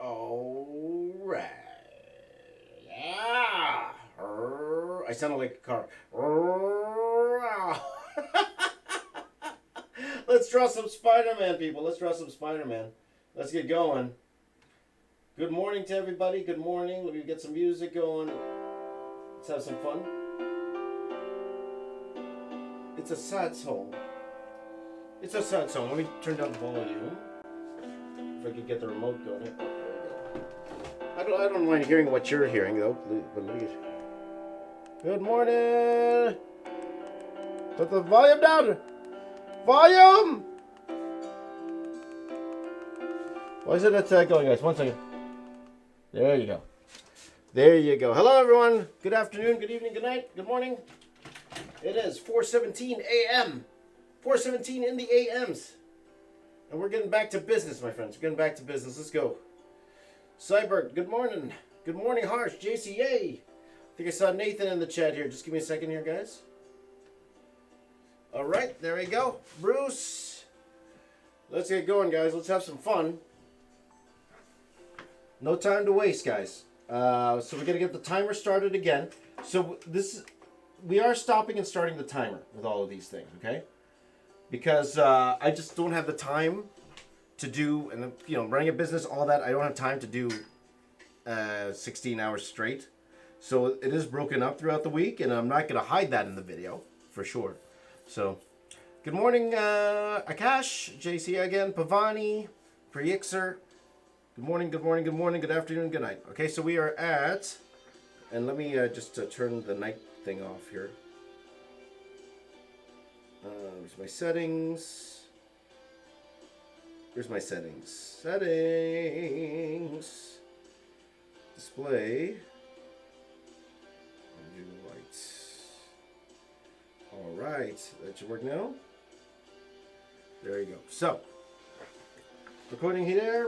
All right. Yeah. I sounded like a car. Let's draw some Spider-Man, people. Let's draw some Spider-Man. Let's get going. Good morning to everybody. Good morning. Let me get some music going. Let's have some fun. It's a sad song. It's a sad song. Let me turn down the volume. If I could get the remote going. Oh, there we go. I don't mind hearing what you're hearing though. But let me get... Good morning. Put the volume down. Volume. Why is it not going, guys? 1 second. There you go. There you go. Hello, everyone. Good afternoon. Good evening. Good night. Good morning. It is 4:17 a.m. 4:17 in the a.m.s. And we're getting back to business, my friends. We're getting back to business. Let's go. Cybert, good morning. Good morning, Harsh. JCA. I think I saw Nathan in the chat here. Just give me a second here, guys. All right, there we go. Bruce. Let's get going, guys. Let's have some fun. No time to waste, guys. So we're going to get the timer started again. So we are stopping and starting the timer with all of these things, okay? Because I just don't have the time to do, and running a business, all that, I don't have time to do 16 hours straight. So it is broken up throughout the week, and I'm not going to hide that in the video, for sure. So, good morning, Akash, JC again, Pavani, Priyixer. Good morning, good morning, good morning, good afternoon, good night. Okay, so we are at, and let me just turn the night thing off here. There's my settings. Here's my settings. Settings. Display. New lights. All right, that should work now. There you go. So, recording here,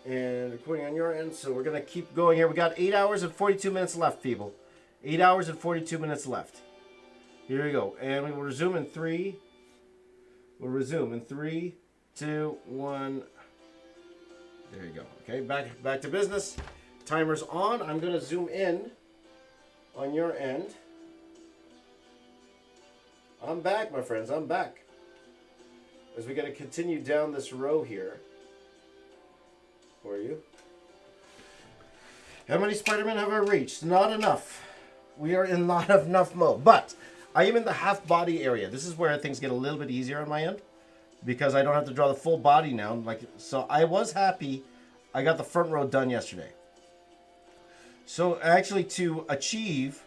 and recording on your end. So we're gonna keep going here. We got 8 hours and 42 minutes left, people. 8 hours and 42 minutes left. Here we go, and we will resume in 3. We'll resume in 3, 2, 1. There you go. Okay, back to business. Timer's on. I'm gonna zoom in on your end. I'm back, my friends. I'm back. As we gotta continue down this row here for you. How many Spider-Man have I reached? Not enough. We are in not enough mode, but I am in the half body area. This is where things get a little bit easier on my end because I don't have to draw the full body now. So I was happy I got the front row done yesterday. So actually to achieve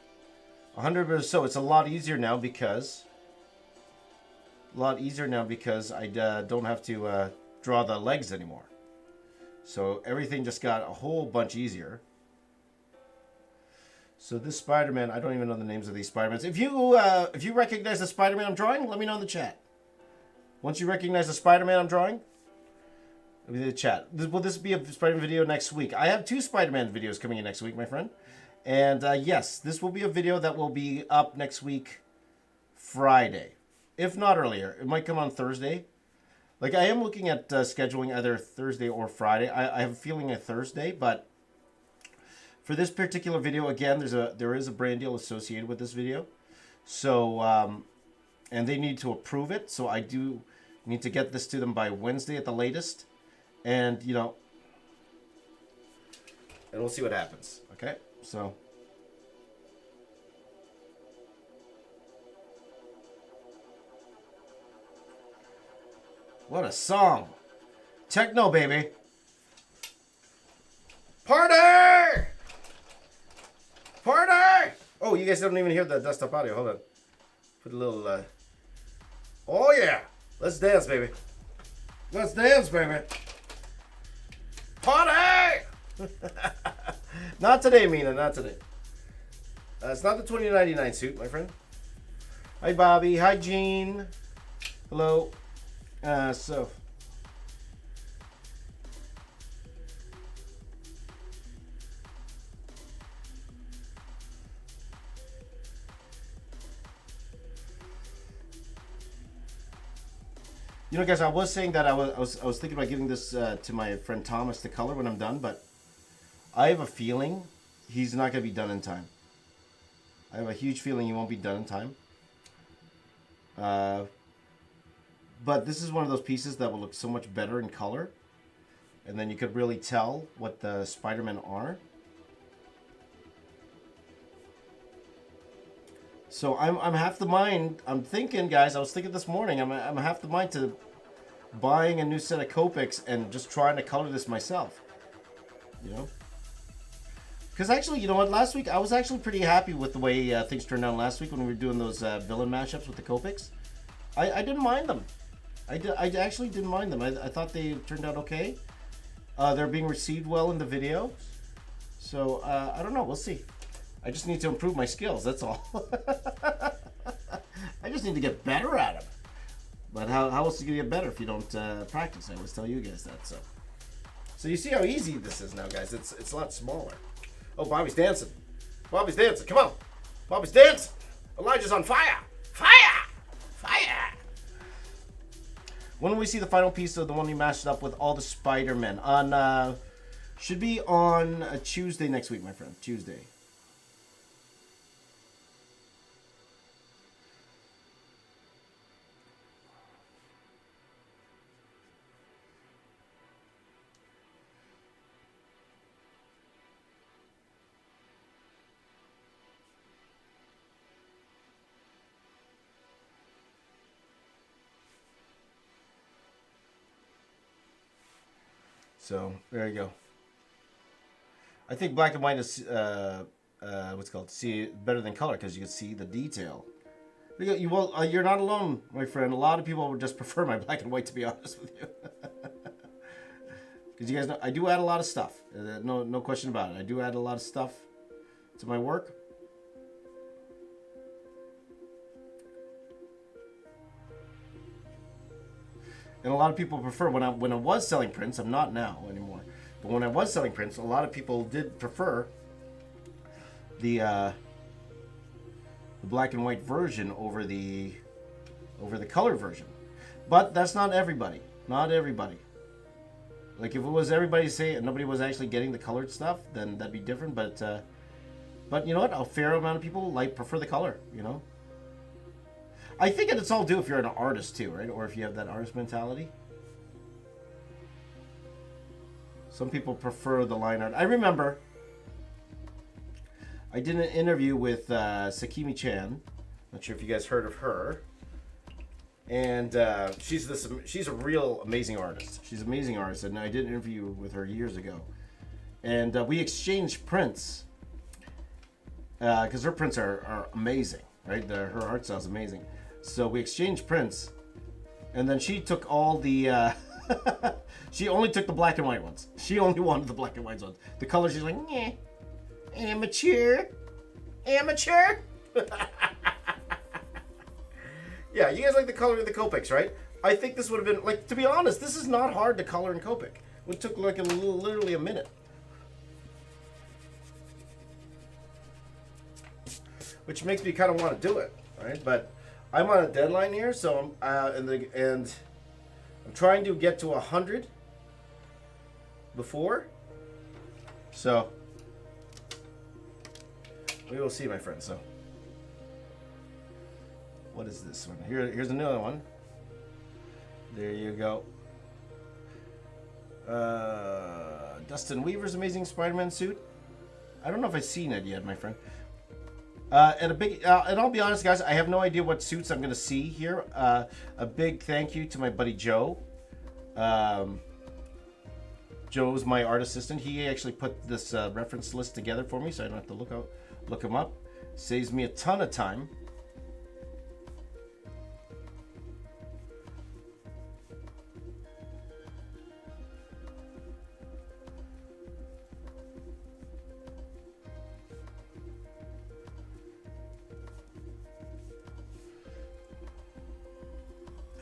100 or so, it's a lot easier now because I don't have to draw the legs anymore. So everything just got a whole bunch easier. So this Spider-Man, I don't even know the names of these Spider-Mans. If you recognize the Spider-Man I'm drawing, let me know in the chat. Once you recognize the Spider-Man I'm drawing, let me know in the chat. Will this be a Spider-Man video next week? I have 2 Spider-Man videos coming in next week, my friend. And yes, this will be a video that will be up next week, Friday. If not earlier. It might come on Thursday. Like, I am looking at scheduling either Thursday or Friday. I have a feeling a Thursday, but for this particular video, again, there is a brand deal associated with this video. So, and they need to approve it. So I do need to get this to them by Wednesday at the latest. And, and we'll see what happens. Okay? So. What a song. Techno, baby. Party! Party! Oh, you guys don't even hear the desktop audio. Hold on. Put a little, Oh, yeah. Let's dance, baby. Let's dance, baby. Party! Not today, Mina. Not today. It's not the 2099 suit, my friend. Hi, Bobby. Hi, Jean. Hello. So... You know, guys, I was saying that I was thinking about giving this to my friend Thomas to color when I'm done, but I have a feeling he's not going to be done in time. I have a huge feeling he won't be done in time. But this is one of those pieces that will look so much better in color. And then you could really tell what the Spider-Men are. So I'm half the mind. I'm thinking, guys, I was thinking this morning, I'm half the mind to buying a new set of Copics and just trying to color this myself. You know? Because actually, you know what? Last week, I was actually pretty happy with the way things turned out last week when we were doing those villain mashups with the Copics. I didn't mind them. I actually didn't mind them. I thought they turned out okay. They're being received well in the video. So, I don't know. We'll see. I just need to improve my skills. That's all. I just need to get better at them. But how else are you going to get better if you don't practice? I always tell you guys that. So you see how easy this is now, guys. It's a lot smaller. Oh, Bobby's dancing. Bobby's dancing. Come on. Bobby's dancing. Elijah's on fire. Fire! Fire! When will we see the final piece of the one we mashed up with all the Spider-Men? On, should be on a Tuesday next week, my friend. Tuesday. So there you go. I think black and white is what's called see better than color because you can see the detail. You're not alone, my friend. A lot of people would just prefer my black and white, to be honest with you. Because you guys know I do add a lot of stuff. No question about it. I do add a lot of stuff to my work. And a lot of people prefer when I was selling prints. I'm not now anymore, but when I was selling prints, a lot of people did prefer the black and white version over the color version. But that's not everybody. Not everybody. Like if it was everybody saying nobody was actually getting the colored stuff, then that'd be different. But you know what? A fair amount of people prefer the color. You know. I think it's all due if you're an artist too, right? Or if you have that artist mentality. Some people prefer the line art. I remember I did an interview with Sakimi Chan. Not sure if you guys heard of her. And she's a real amazing artist. She's an amazing artist, and I did an interview with her years ago. And we exchanged prints because her prints are amazing, right? Her art style is amazing. So we exchanged prints, and then she took all the. She only took the black and white ones. She only wanted the black and white ones. The color, she's like, yeah, amateur. Yeah, you guys like the color of the Copics, right? I think this would have been to be honest, this is not hard to color in Copic. It took literally a minute. Which makes me kind of want to do it, right? But I'm on a deadline here, so I'm I'm trying to get to 100 before. So we will see, my friend. So what is this one? Here's another one. There you go. Dustin Weaver's Amazing Spider-Man suit. I don't know if I've seen it yet, my friend. And I'll be honest, guys, I have no idea what suits I'm going to see here. A big thank you to my buddy Joe. Joe's my art assistant. He actually put this reference list together for me, so I don't have to look him up. Saves me a ton of time.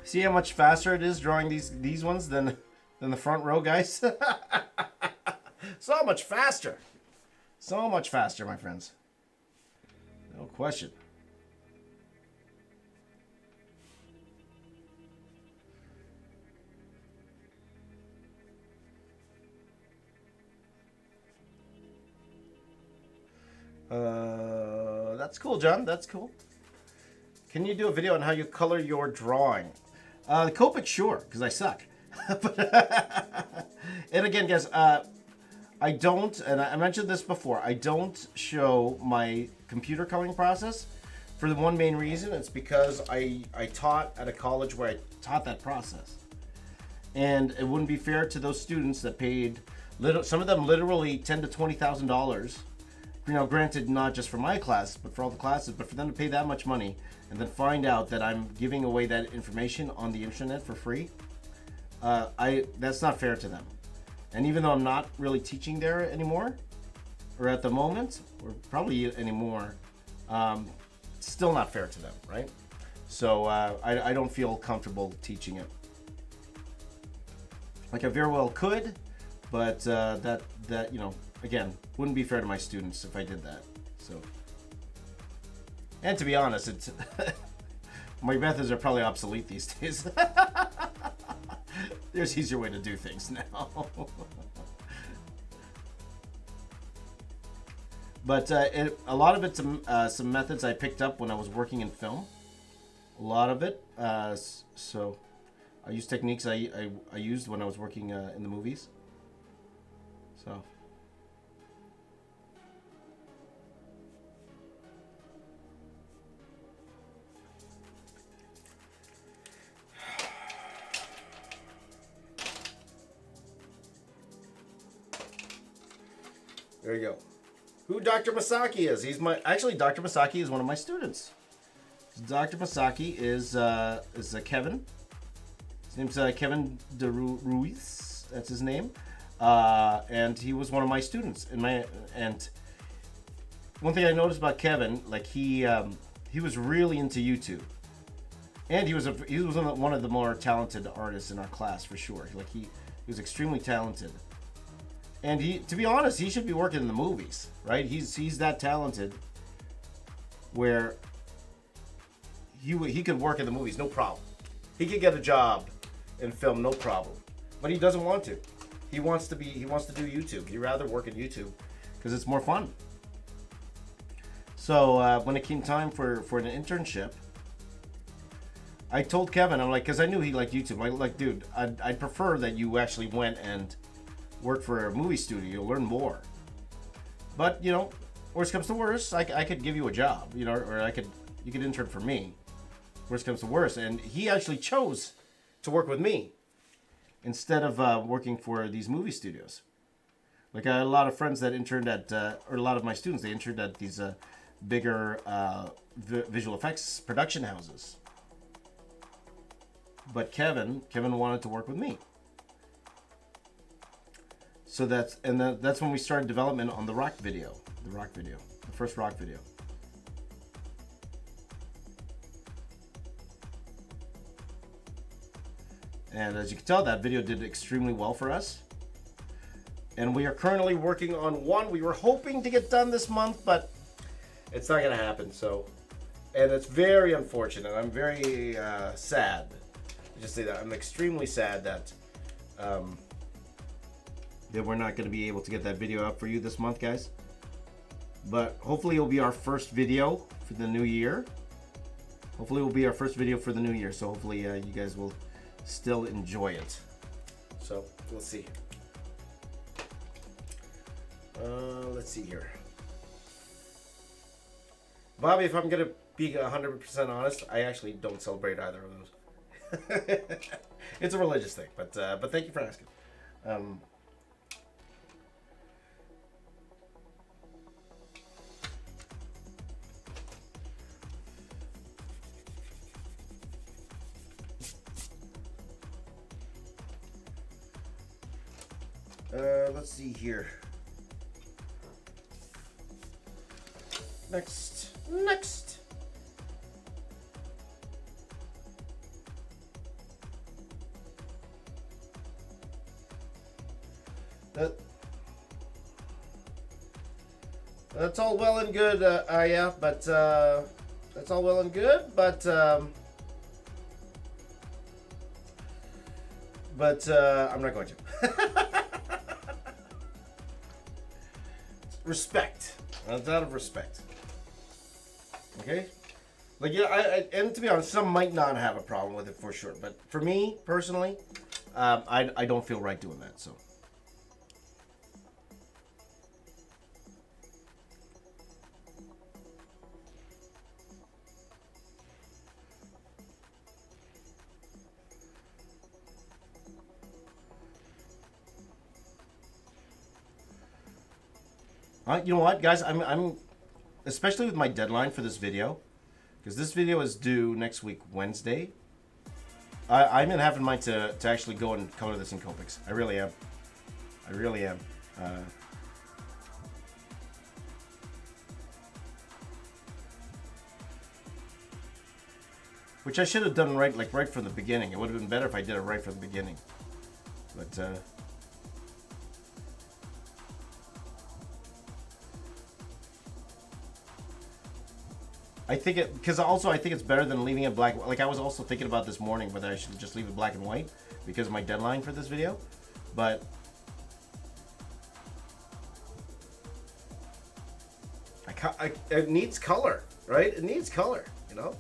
See how much faster it is drawing these ones than the front row, guys? So much faster. So much faster, my friends. No question. That's cool, John. That's cool. Can you do a video on how you color your drawing? Copic, sure, because I suck. And again, guys, I don't, and I mentioned this before, I don't show my computer coloring process for the one main reason. It's because I taught at a college where I taught that process. And it wouldn't be fair to those students that paid, some of them literally $10,000 to $20,000. You know, granted, not just for my class, but for all the classes, but for them to pay that much money and then find out that I'm giving away that information on the internet for free, that's not fair to them. And even though I'm not really teaching there anymore, or at the moment, or probably anymore, still not fair to them, right? So I don't feel comfortable teaching it. Like I very well could, but that you know, again, wouldn't be fair to my students if I did that. So, and to be honest, it's my methods are probably obsolete these days. There's easier way to do things now. But a lot of it's some methods I picked up when I was working in film. A lot of it. So I use techniques I used when I was working in the movies. So. There you go. Who Dr. Masaki is? He's actually Dr. Masaki is one of my students. Dr. Masaki is Kevin. His name's Kevin de Ruiz. That's his name. And he was one of my students. And one thing I noticed about Kevin, like he was really into YouTube, and he was one of the more talented artists in our class for sure. Like he was extremely talented. And to be honest, he should be working in the movies, right? He's that talented, where he could work in the movies, no problem. He could get a job in film, no problem. But he doesn't want to. He wants to do YouTube. He'd rather work in YouTube because it's more fun. So when it came time for an internship, I told Kevin, I'm like, because I knew he liked YouTube. I'm like, dude, I'd prefer that you actually went and work for a movie studio. You'll learn more. But you know, worst comes to worst, I could give you a job, you know, or you could intern for me. Worst comes to worst, and he actually chose to work with me instead of working for these movie studios. Like I had a lot of friends that interned at, or a lot of my students, they interned at these bigger visual effects production houses. But Kevin wanted to work with me. So that's when we started development on the first rock video. And as you can tell, that video did extremely well for us. And we are currently working on one. We were hoping to get done this month, but it's not going to happen. So, and it's very unfortunate. I'm very sad. I just say that I'm extremely sad that we're not going to be able to get that video up for you this month, guys. But hopefully it'll be our first video for the new year. So hopefully you guys will still enjoy it. So we'll see. Let's see here. Bobby, if I'm going to be 100% honest, I actually don't celebrate either of those. It's a religious thing, but thank you for asking. Let's see here. Next. That's all well and good, yeah, but that's all well and good, but I'm not going to. Respect. That's out of respect. Okay? Like, yeah, and to be honest, some might not have a problem with it for sure. But for me, personally, I don't feel right doing that, so. You know what, guys? I'm especially with my deadline for this video, because this video is due next week, Wednesday. I'm in having mind to actually go and color this in Copics. I really am. I really am. Which I should have done right from the beginning. It would have been better if I did it right from the beginning. But I think it, because also I think it's better than leaving it black. Like, I was also thinking about this morning whether I should just leave it black and white because of my deadline for this video. But it needs color, right? It needs color, you know?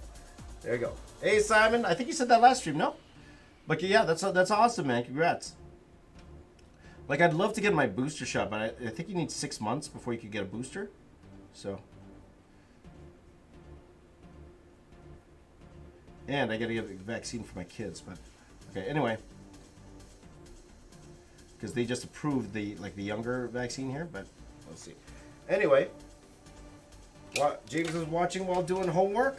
There you go. Hey, Simon, I think you said that last stream, no? But yeah, that's awesome, man. Congrats. Like, I'd love to get my booster shot, but I think you need 6 months before you could get a booster. So. And I gotta get a vaccine for my kids, but okay, anyway. Because they just approved the younger vaccine here, but let's see. Anyway. James is watching while doing homework.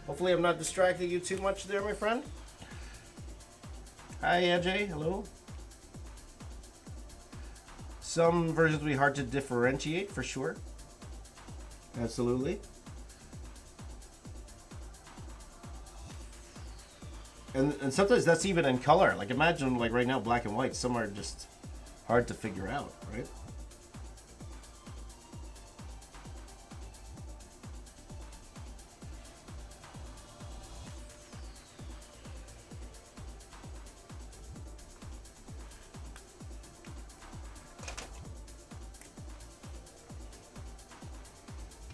Hopefully I'm not distracting you too much there, my friend. Hi, AJ. Hello. Some versions will be hard to differentiate, for sure. Absolutely. And sometimes that's even in color. Like, imagine, like, right now, black and white. Some are just hard to figure out, right?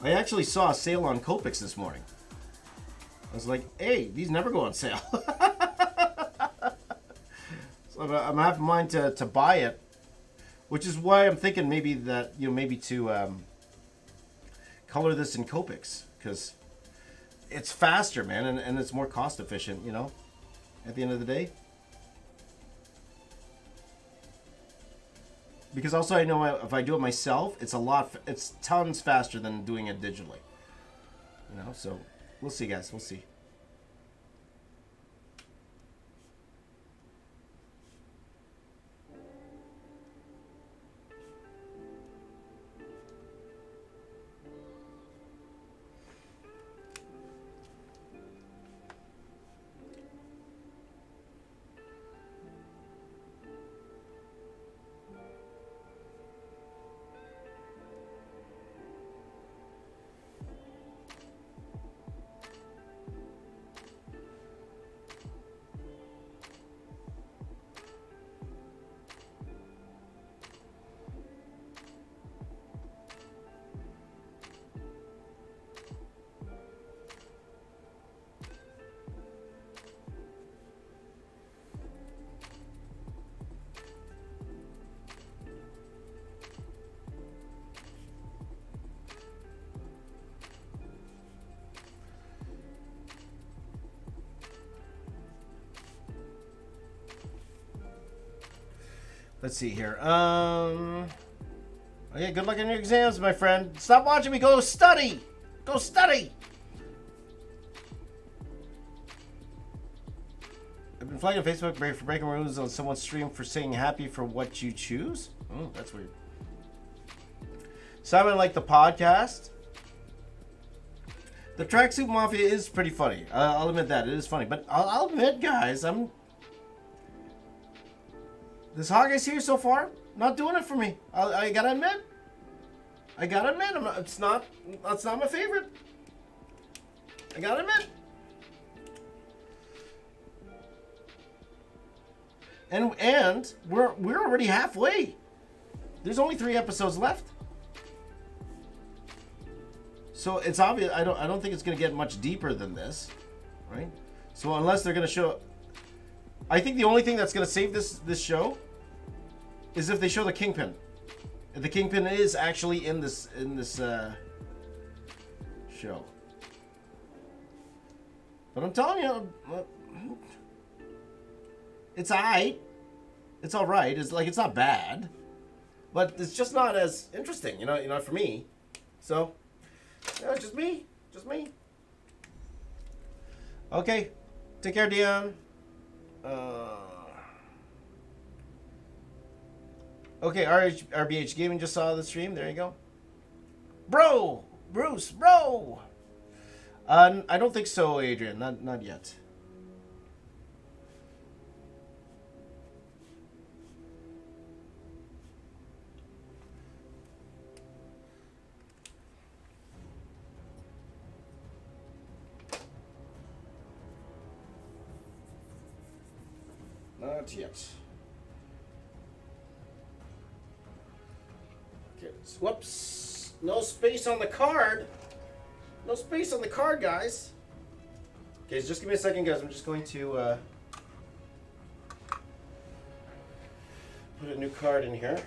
I actually saw a sale on Copics this morning. I was like, hey, these never go on sale. So I'm having mind to buy it, which is why I'm thinking maybe that, you know, maybe to color this in Copics, because it's faster, man, and it's more cost efficient, you know, at the end of the day. Because also I know if I do it myself, it's tons faster than doing it digitally. You know, so we'll see, guys. We'll see. Let's see here. Okay, good luck on your exams, my friend. Stop watching me. Go study. Go study. I've been flagging on Facebook for breaking rules on someone's stream for saying happy for what you choose. Oh, that's weird. Simon liked the podcast. The Tracksuit Mafia is pretty funny. I'll admit that. It is funny. But I'll admit, guys, this Hoggeys here so far, not doing it for me. I gotta admit. That's not my favorite. I gotta admit. And we're already halfway. There's only 3 episodes left. So it's obvious. I don't think it's going to get much deeper than this, right? So unless they're going to show, I think the only thing that's going to save this show is if they show the Kingpin. If the Kingpin is actually in this show. But I'm telling you, it's alright. It's all right. It's like, it's not bad, but it's just not as interesting, you know, for me. So, yeah, just me. Okay, take care, Dion. Okay, RBH Gaming just saw the stream. There you go. Bro, Bruce, bro. I don't think so, Adrian. Not yet. Not yet. Okay. Whoops. No space on the card. No space on the card, guys. Okay, so just give me a second, guys. I'm just going to put a new card in here.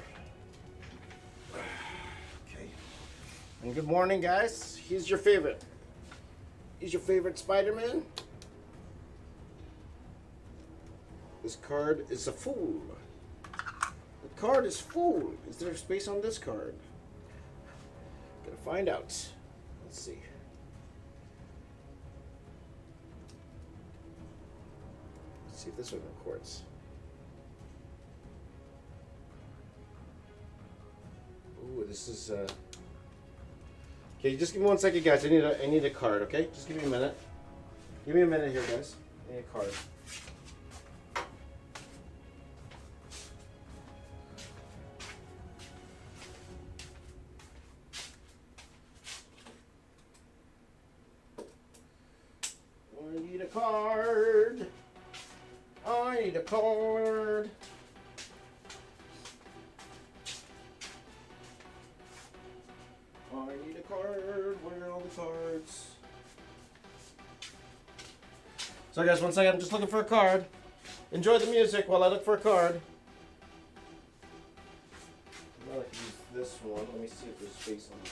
Okay. And good morning, guys. He's your favorite. He's your favorite Spider-Man. This card is a fool. The card is full. Is there space on this card? Gotta find out. Let's see. Let's see if this one records. Ooh, this is okay, just give me 1 second, guys. I need a card, okay? Just give me a minute. Give me a minute here, guys. I need a card. I need a card. I need a card. I need a card. Where are all the cards? So guys, 1 second. I'm just looking for a card. Enjoy the music while I look for a card. I'm gonna use this one. Let me see if there's space on it.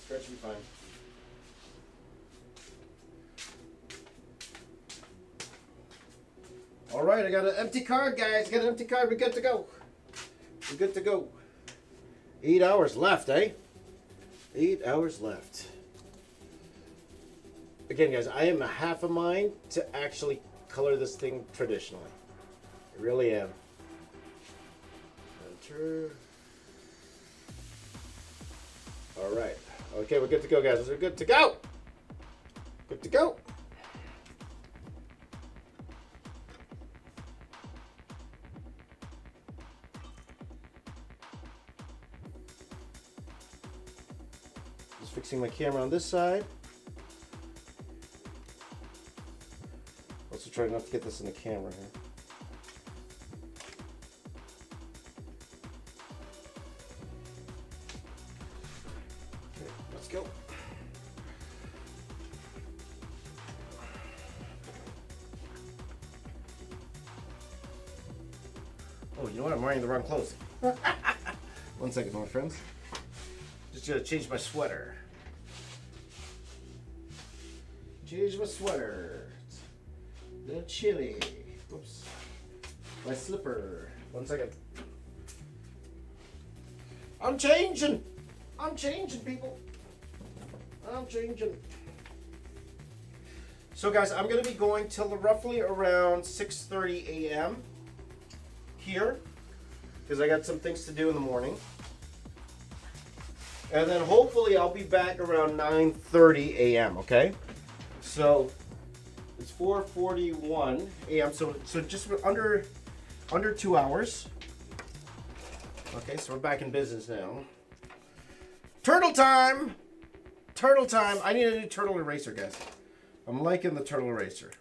That should be fine. All right, I got an empty card, guys. Got an empty card. We're good to go. We're good to go. 8 hours left, eh? 8 hours left. Again, guys, I am a half a mind to actually color this thing traditionally. I really am. Enter. All right. Okay, we're good to go, guys. We're good to go. Good to go. Just fixing my camera on this side. Also trying not to get this in the camera here. Okay, let's go. Oh, you know what? I'm wearing the wrong clothes. 1 second, my friends. Just gotta change my sweater. Change my sweater. A little chilly. Oops. My slipper. 1 second. I'm changing. I'm changing, people. I'm changing. So, guys, I'm gonna be going till roughly around 6:30 a.m. here. because I got some things to do in the morning. And then hopefully I'll be back around 9:30 a.m., okay? So it's 4:41 a.m., so just under 2 hours. Okay, so we're back in business now. Turtle time! Turtle time! I need a new turtle eraser, guys. I'm liking the turtle eraser.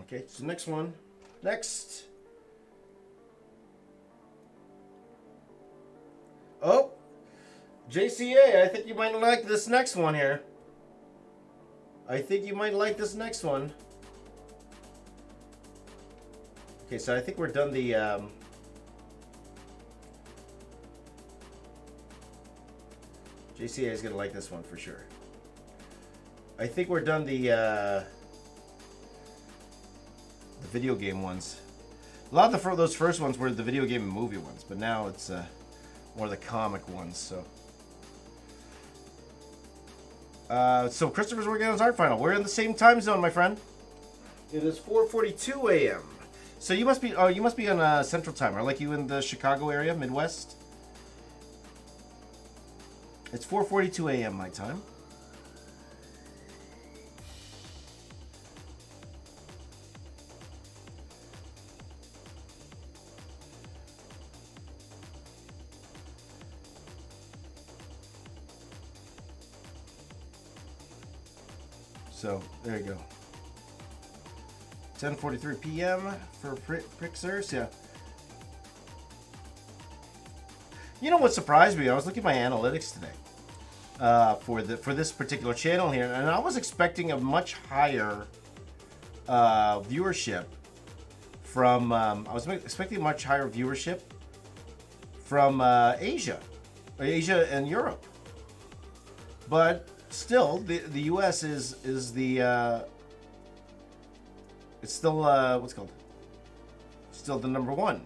Okay, so next one. Next. Oh, JCA, I think you might like this next one here. I think you might like this next one. Okay, so I think we're done the... JCA is going to like this one for sure. I think we're done the video game ones. A lot of those first ones were the video game and movie ones, but now it's more the comic ones. So Christopher's working on his art final. We're in the same time zone, my friend. It is 4:42 a.m. So you must be on Central Time. Are like you in the Chicago area, Midwest? It's 4:42 a.m. my time. So, there you go. 10:43 p.m. for Prixers, yeah. You know what surprised me? I was looking at my analytics today for this particular channel here, and I was expecting a much higher viewership from. I was expecting much higher viewership from Asia and Europe, but still, the U.S. is the it's still what's it called? Still the number one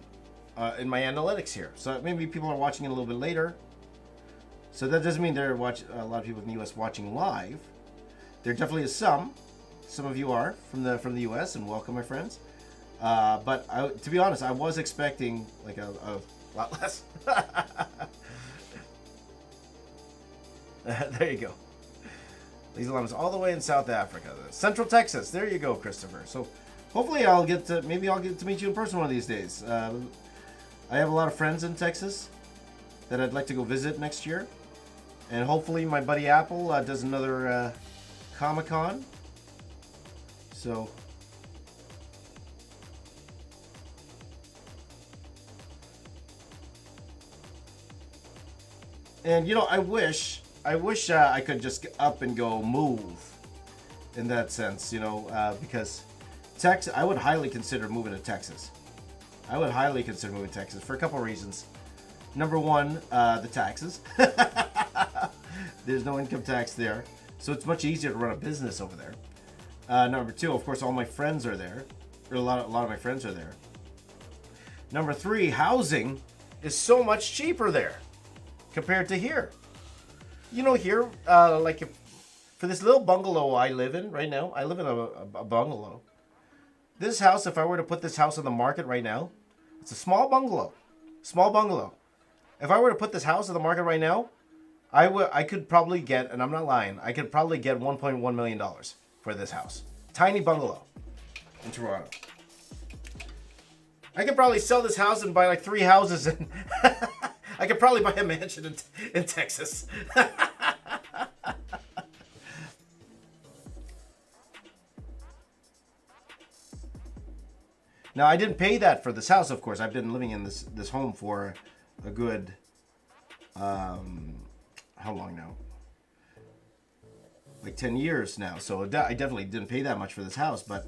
in my analytics here. So maybe people are watching it a little bit later. So that doesn't mean there are a lot of people in the U.S. watching live. There definitely is some. Some of you are from the U.S. and welcome, my friends. But to be honest, I was expecting like a lot less. There you go. These alarms all the way in South Africa, Central Texas. There you go, Christopher. So hopefully I'll get to meet you in person one of these days. I have a lot of friends in Texas that I'd like to go visit next year, and hopefully my buddy Apple does another Comic-Con. So and you know, I wish I could just get up and go move in that sense, you know, because Texas, I would highly consider moving to Texas. I would highly consider moving to Texas for a couple of reasons. Number one, the taxes. There's no income tax there, so it's much easier to run a business over there. Number two, of course, all my friends are there. Or a lot of my friends are there. Number three, housing is so much cheaper there compared to here. You know, here, like for this little bungalow I live in right now, I live in a bungalow. This house, if I were to put this house on the market right now, it's a small bungalow. Small bungalow. If I were to put this house on the market right now, I could probably get, and I'm not lying, I could probably get $1.1 million for this house. Tiny bungalow in Toronto. I could probably sell this house and buy like 3 houses, and I could probably buy a mansion in Texas. Now, I didn't pay that for this house, of course. I've been living in this home for a good, how long now? Like 10 years now. So I definitely didn't pay that much for this house, but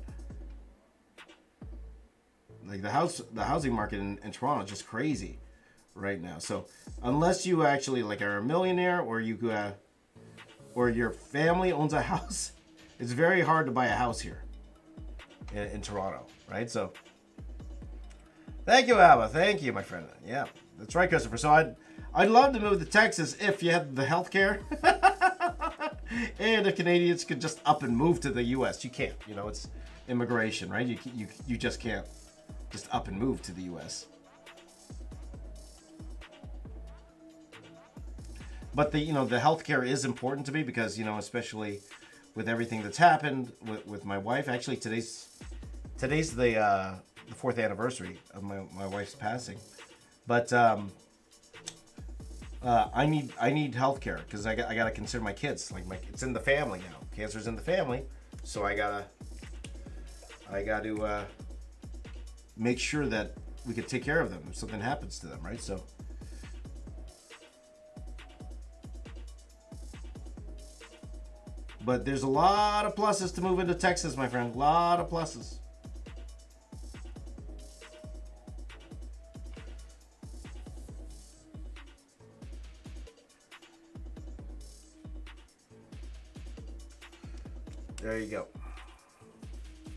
like the housing market in Toronto is just crazy right now. So unless you actually like are a millionaire or or your family owns a house, it's very hard to buy a house here in Toronto, right? So thank you, Abba. Thank you, my friend. Yeah, that's right, Christopher. So I'd love to move to Texas if you had the health care. And if Canadians could just up and move to the U.S., you can't. You know, it's immigration, right? You just can't just up and move to the U.S. But the healthcare is important to me because especially with everything that's happened with my wife. Actually, today's the fourth anniversary of my wife's passing. But I need healthcare because I gotta consider my kids it's in the family now. Cancer's in the family, so I got to make sure that we can take care of them if something happens to them, right? So. But there's a lot of pluses to move into Texas, my friend. A lot of pluses. There you go.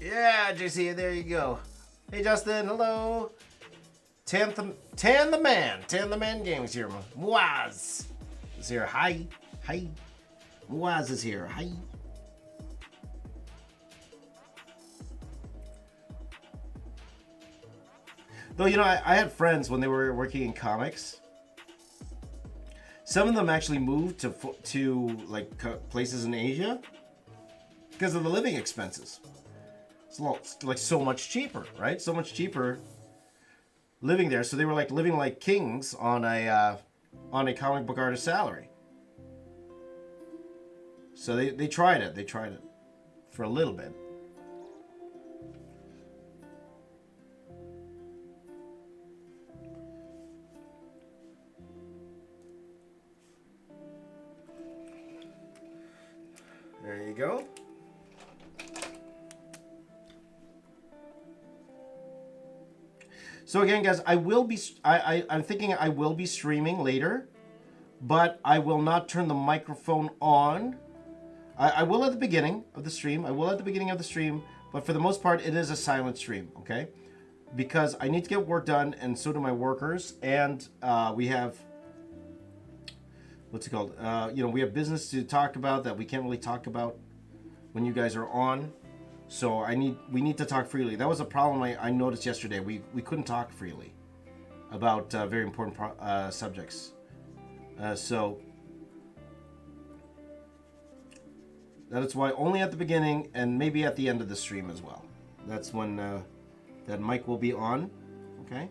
Yeah, JC, there you go. Hey, Justin, hello. Tan the Man Games here. Mwaz is here. Hi. Waz is here. Hi. Though, I had friends when they were working in comics. Some of them actually moved to places in Asia because of the living expenses. It's so much cheaper, right? So much cheaper living there. So they were living like kings on a comic book artist salary. So they tried it. They tried it for a little bit. There you go. So again, guys, I'm thinking I will be streaming later, but I will not turn the microphone on. I will at the beginning of the stream. But for the most part, it is a silent stream, okay? Because I need to get work done, and so do my workers. And we have, what's it called? We have business to talk about that we can't really talk about when you guys are on. So we need to talk freely. That was a problem I noticed yesterday. We couldn't talk freely about very important subjects. So that is why only at the beginning and maybe at the end of the stream as well. That's when that mic will be on. Okay.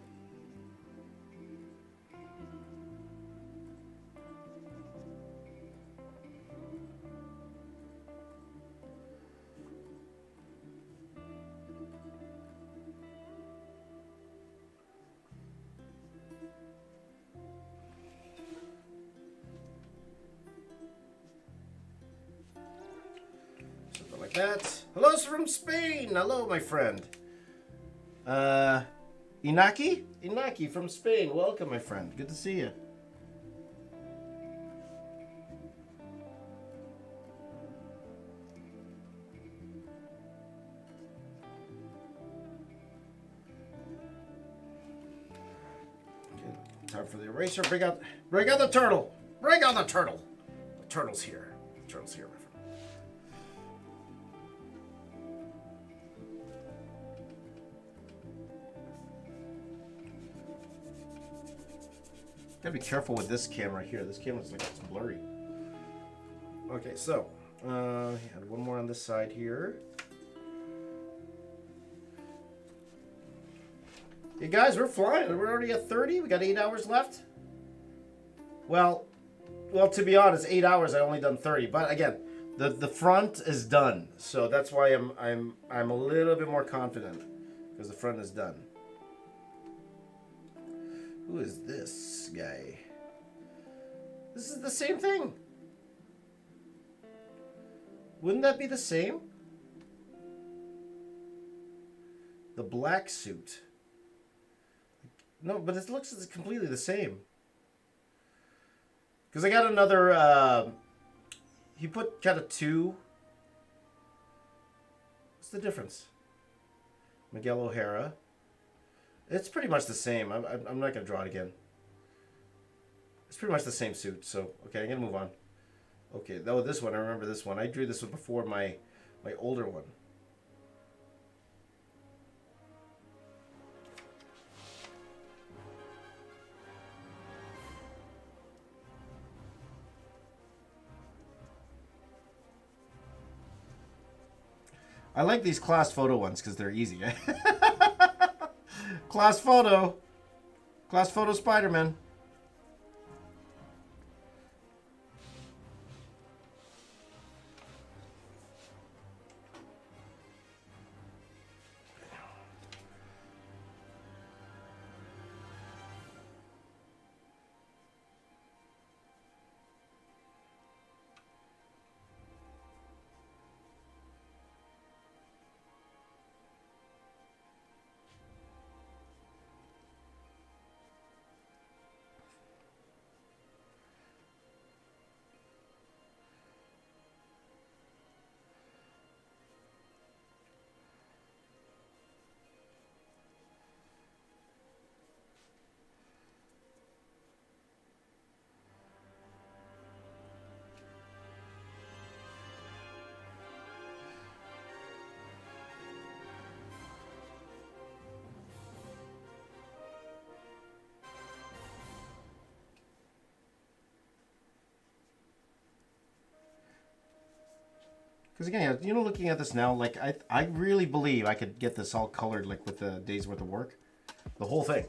That. Hello from Spain. Hello, my friend. Inaki? Inaki from Spain. Welcome, my friend. Good to see you. Okay, time for the eraser. Bring out the turtle. Bring out the turtle. The turtle's here. The turtle's here, my friend. Gotta be careful with this camera here. This camera's it's blurry. Okay, so add one more on this side here. Hey guys, we're flying. We're already at 30. We got 8 hours left. Well, to be honest, 8 hours. I only done 30. But again, the front is done, so that's why I'm a little bit more confident because the front is done. Who is this guy? This is the same thing. Wouldn't that be the same? The black suit. No, but it looks completely the same. Because I got another, he put kind of two. What's the difference? Miguel O'Hara. It's pretty much the same. I'm not going to draw it again. It's pretty much the same suit. So, okay, I'm going to move on. Okay, though this one, I remember this one. I drew this one before my older one. I like these class photo ones because they're easy. Class photo. Class photo Spider-Man. Because again, you know, looking at this now, like I really believe I could get this all colored like with a day's worth of work, the whole thing.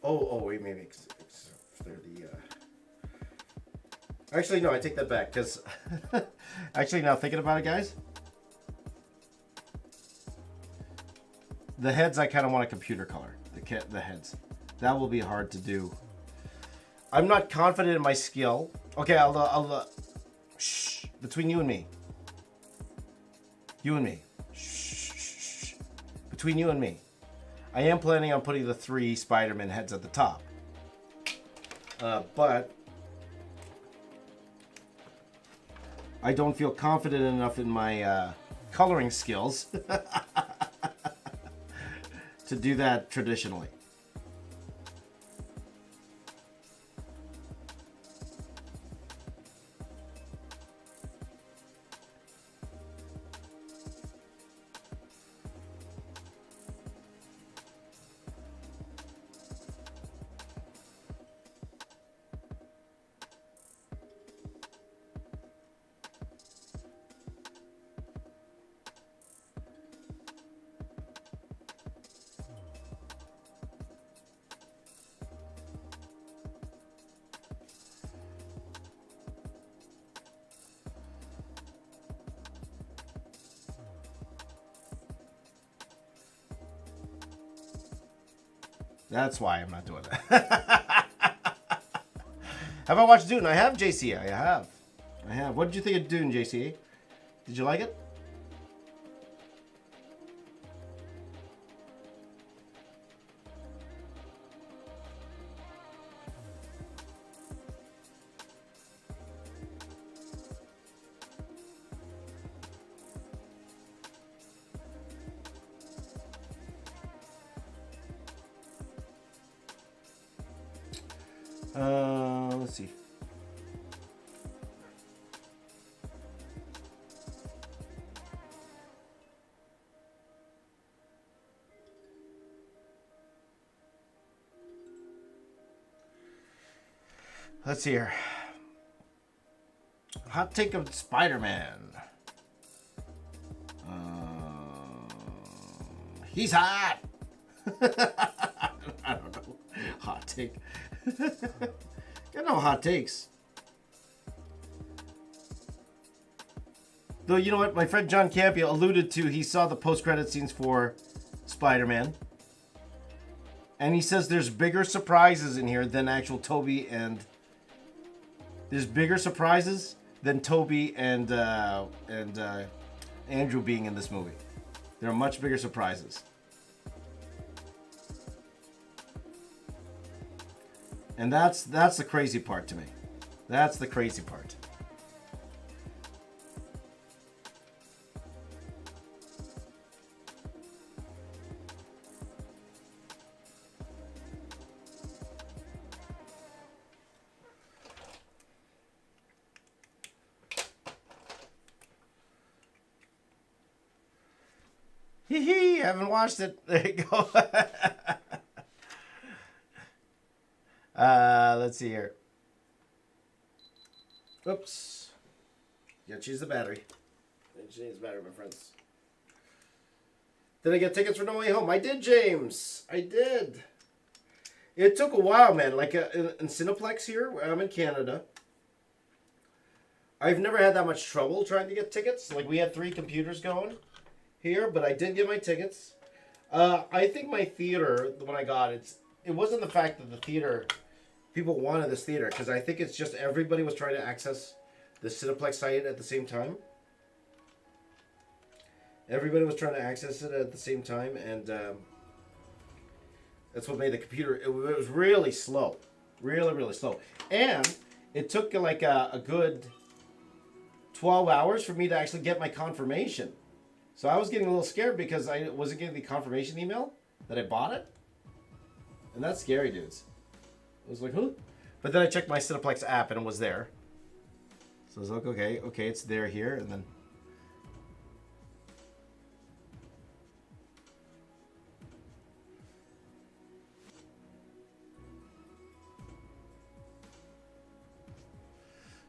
Oh wait, maybe they're the. Actually, no, I take that back because actually now thinking about it, guys, the heads I kind of want a computer color. The heads, that will be hard to do. I'm not confident in my skill. Okay, I'll shh, between you and me. You and me. Shh. Between you and me. I am planning on putting the 3 Spider-Man heads at the top. But I don't feel confident enough in my coloring skills to do that traditionally. That's why I'm not doing that. Have I watched Dune? I have, JC. I have. What did you think of Dune, JC? Did you like it? Let's see. Let's see here. Hot take of Spider-Man. He's hot. I don't know. Hot take. Got no hot takes. Though, you know what? My friend John Campia alluded to, he saw the post-credit scenes for Spider-Man. And he says there's bigger surprises in here than actual Tobey and... There's bigger surprises than Tobey and Andrew being in this movie. There are much bigger surprises. And that's the crazy part to me. That's the crazy part. Hee hee, haven't watched it. There you go. Let's see here. Oops. Yeah, choose the battery. Change the battery, my friends. Did I get tickets for No Way Home? I did, James. I did. It took a while, man. Like in Cineplex here, where I'm in Canada, I've never had that much trouble trying to get tickets. Like, we had 3 computers going here, but I did get my tickets. I think my theater, when I got it, it wasn't the fact that the theater, people wanted this theater, because I think it's just everybody was trying to access the Cineplex site at the same time. Everybody was trying to access it at the same time, and that's what made the computer, it was really slow. Really, really slow. And it took like a good 12 hours for me to actually get my confirmation. So I was getting a little scared because I wasn't getting the confirmation email that I bought it. And that's scary, dudes. I was like, huh? But then I checked my Cineplex app and it was there. So I was like, okay, it's there here. And then...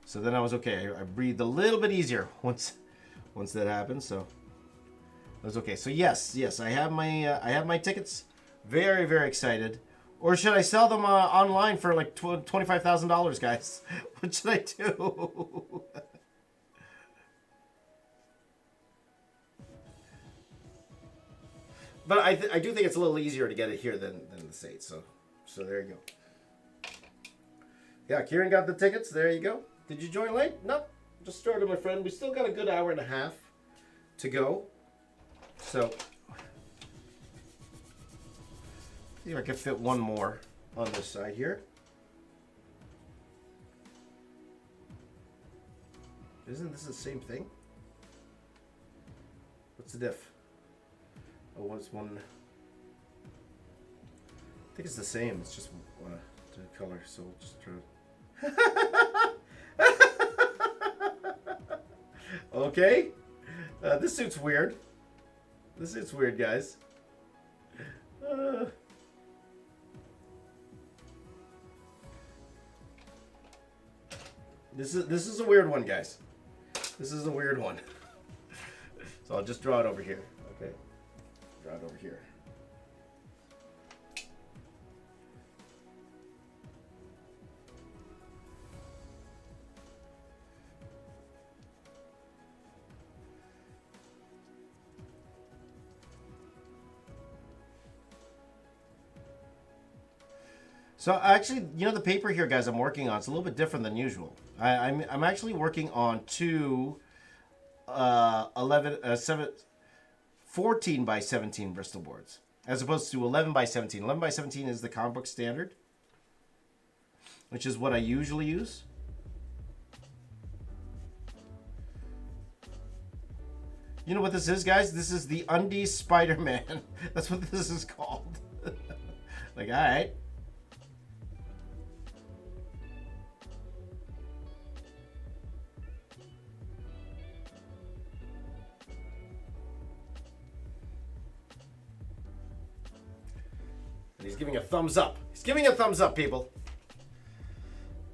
So then I was okay. I breathed a little bit easier once that happened. So I was okay. So yes, I have my tickets. Very, very excited. Or should I sell them online for like $25,000, guys? What should I do? But I do think it's a little easier to get it here than the States. So there you go. Yeah, Kieran got the tickets. There you go. Did you join late? No, just started, my friend. We still got a good hour and a half to go. So, see if I can fit one more on this side here. Isn't this the same thing? What's the diff? Oh, what's one? I think it's the same. It's just the color. So we'll just try. Okay. This suit's weird. This suit's weird, guys. This is a weird one, guys. This is a weird one. So I'll just draw it over here. Okay. Draw it over here. So actually, you know, the paper here, guys, I'm working on, it's a little bit different than usual. I'm actually working on 2 14 by 17 Bristol boards, as opposed to 11 by 17. 11 by 17 is the comic book standard, which is what I usually use. You know what this is, guys? This is the Undies Spider-Man. That's what this is called. Like, all right. And he's giving a thumbs up. He's giving a thumbs up, people.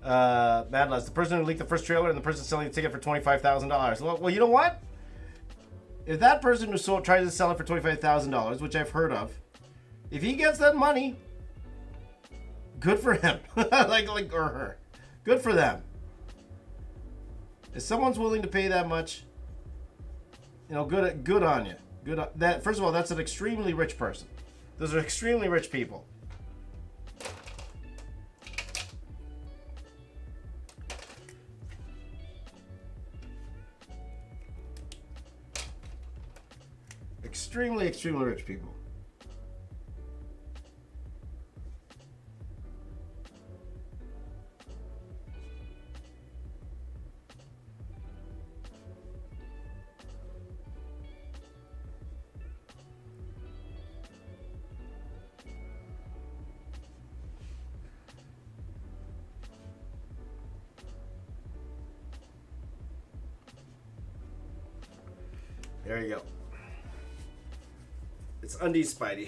Madlads, the person who leaked the first trailer and the person selling the ticket for $25,000. Well, you know what? If that person who tries to sell it for $25,000, which I've heard of, if he gets that money, good for him. like or her. Good for them. If someone's willing to pay that much, you know, good on you. That first of all, that's an extremely rich person. Those are extremely rich people. Extremely, extremely rich people. There you go. It's undies Spidey.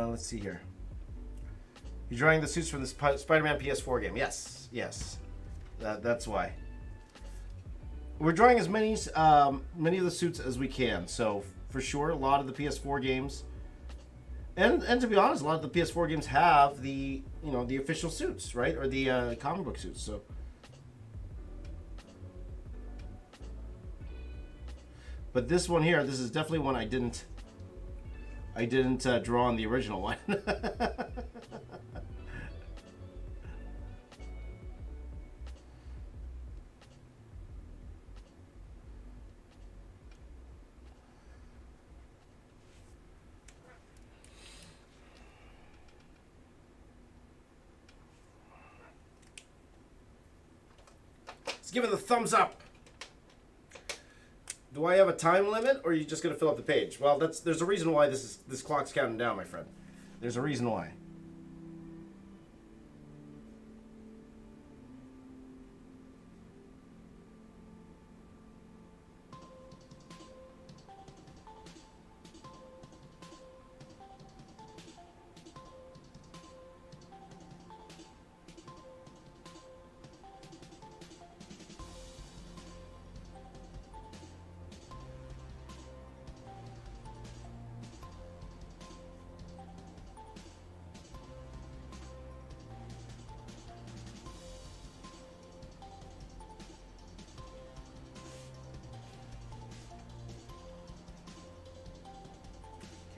Let's see here. You're drawing the suits from the Spider-Man PS4 game. Yes, yes. That's why. We're drawing as many of the suits as we can. So for sure, a lot of the PS4 games, and to be honest, a lot of the PS4 games have the the official suits, right, or the comic book suits. So. But this one here, this is definitely one I didn't draw on the original one. Let's give it a thumbs up. Do I have a time limit, or are you just going to fill up the page? Well, there's a reason why this clock's counting down, my friend. There's a reason why.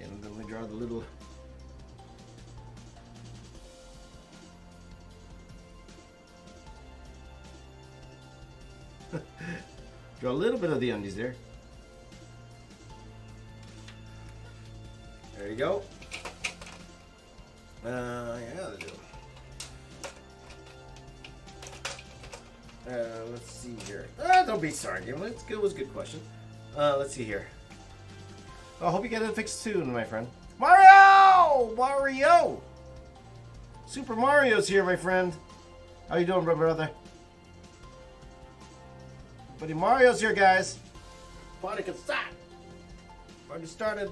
And then we draw the little draw a little bit of the undies there. There you go. Yeah, they do. Let's see here. Don't be sorry, Game. It was a good question. Let's see here. I hope you get it fixed soon, my friend. Mario! Mario! Super Mario's here, my friend. How you doing, brother? Buddy Mario's here, guys. Party can start. Party started.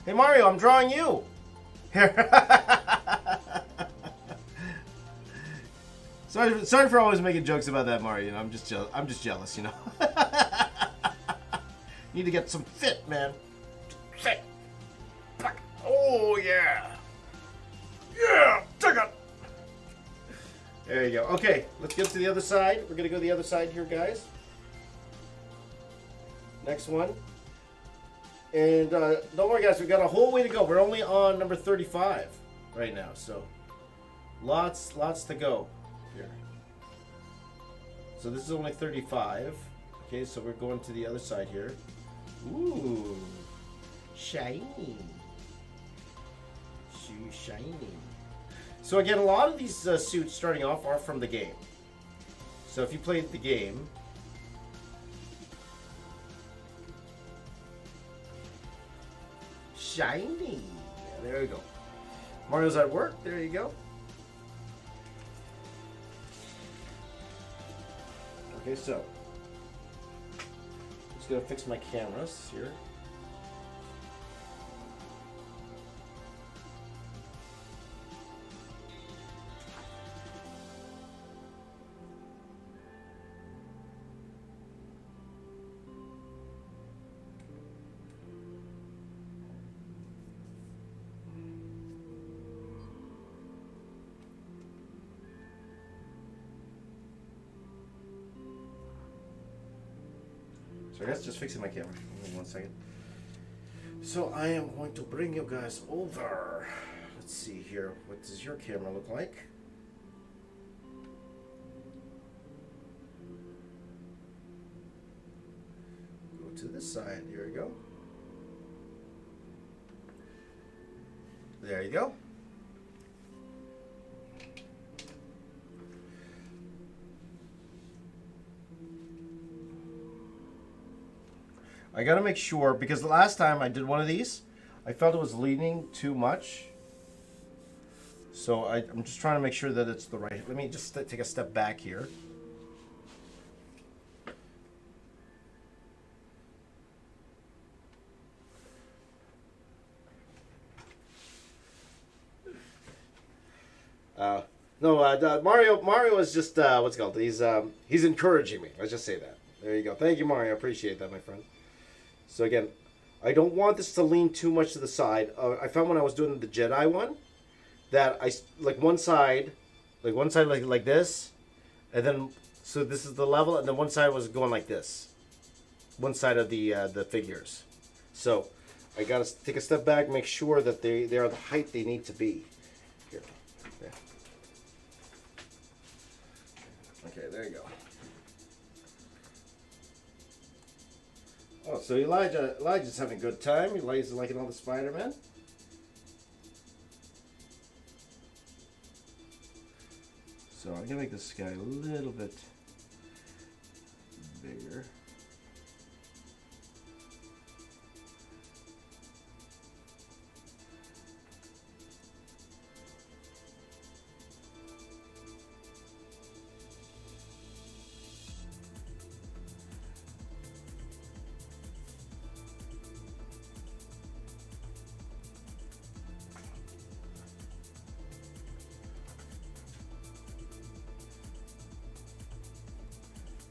Hey, Mario, I'm drawing you. Here. Sorry for always making jokes about that, Mario. I'm just jealous, Need to get some fit, man. Fit. Oh, yeah. Yeah, take it. There you go. Okay, let's get to the other side. We're going to go to the other side here, guys. Next one. And don't worry, guys. We've got a whole way to go. We're only on number 35 right now. So lots to go here. So this is only 35. Okay, so we're going to the other side here. Ooh, shiny. Shiny. So again, a lot of these suits starting off are from the game. So if you played the game, shiny. Yeah, there you go. Mario's at work. There you go. Okay, so just gonna fix my cameras here. So I guess just fixing my camera. Hold on 1 second. So I am going to bring you guys over. Let's see here. What does your camera look like? to this side. Here we go. There you go. I gotta make sure, because the last time I did one of these, I felt it was leaning too much. So I'm just trying to make sure that it's the right. Let me just take a step back here. No, Mario is just what's it called? He's encouraging me. Let's just say that. There you go. Thank you, Mario. I appreciate that, my friend. So again, I don't want this to lean too much to the side. I found when I was doing the Jedi one that I like one side like this, and then so this is the level, and then one side was going like this. One side of the figures. So I gotta take a step back, make sure that they are the height they need to be. Here, there. Okay, there you go. Oh, so Elijah's having a good time. Elijah's liking all the Spider-Man. So I'm gonna make this guy a little bit bigger.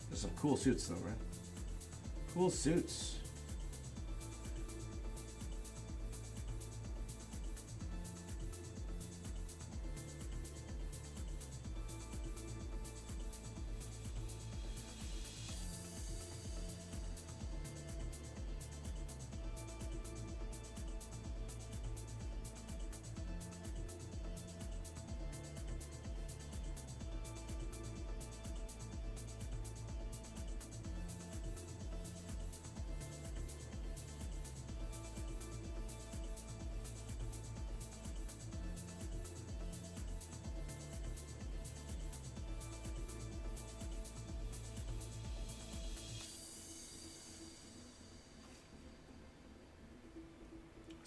There's some cool suits though, right? Cool suits.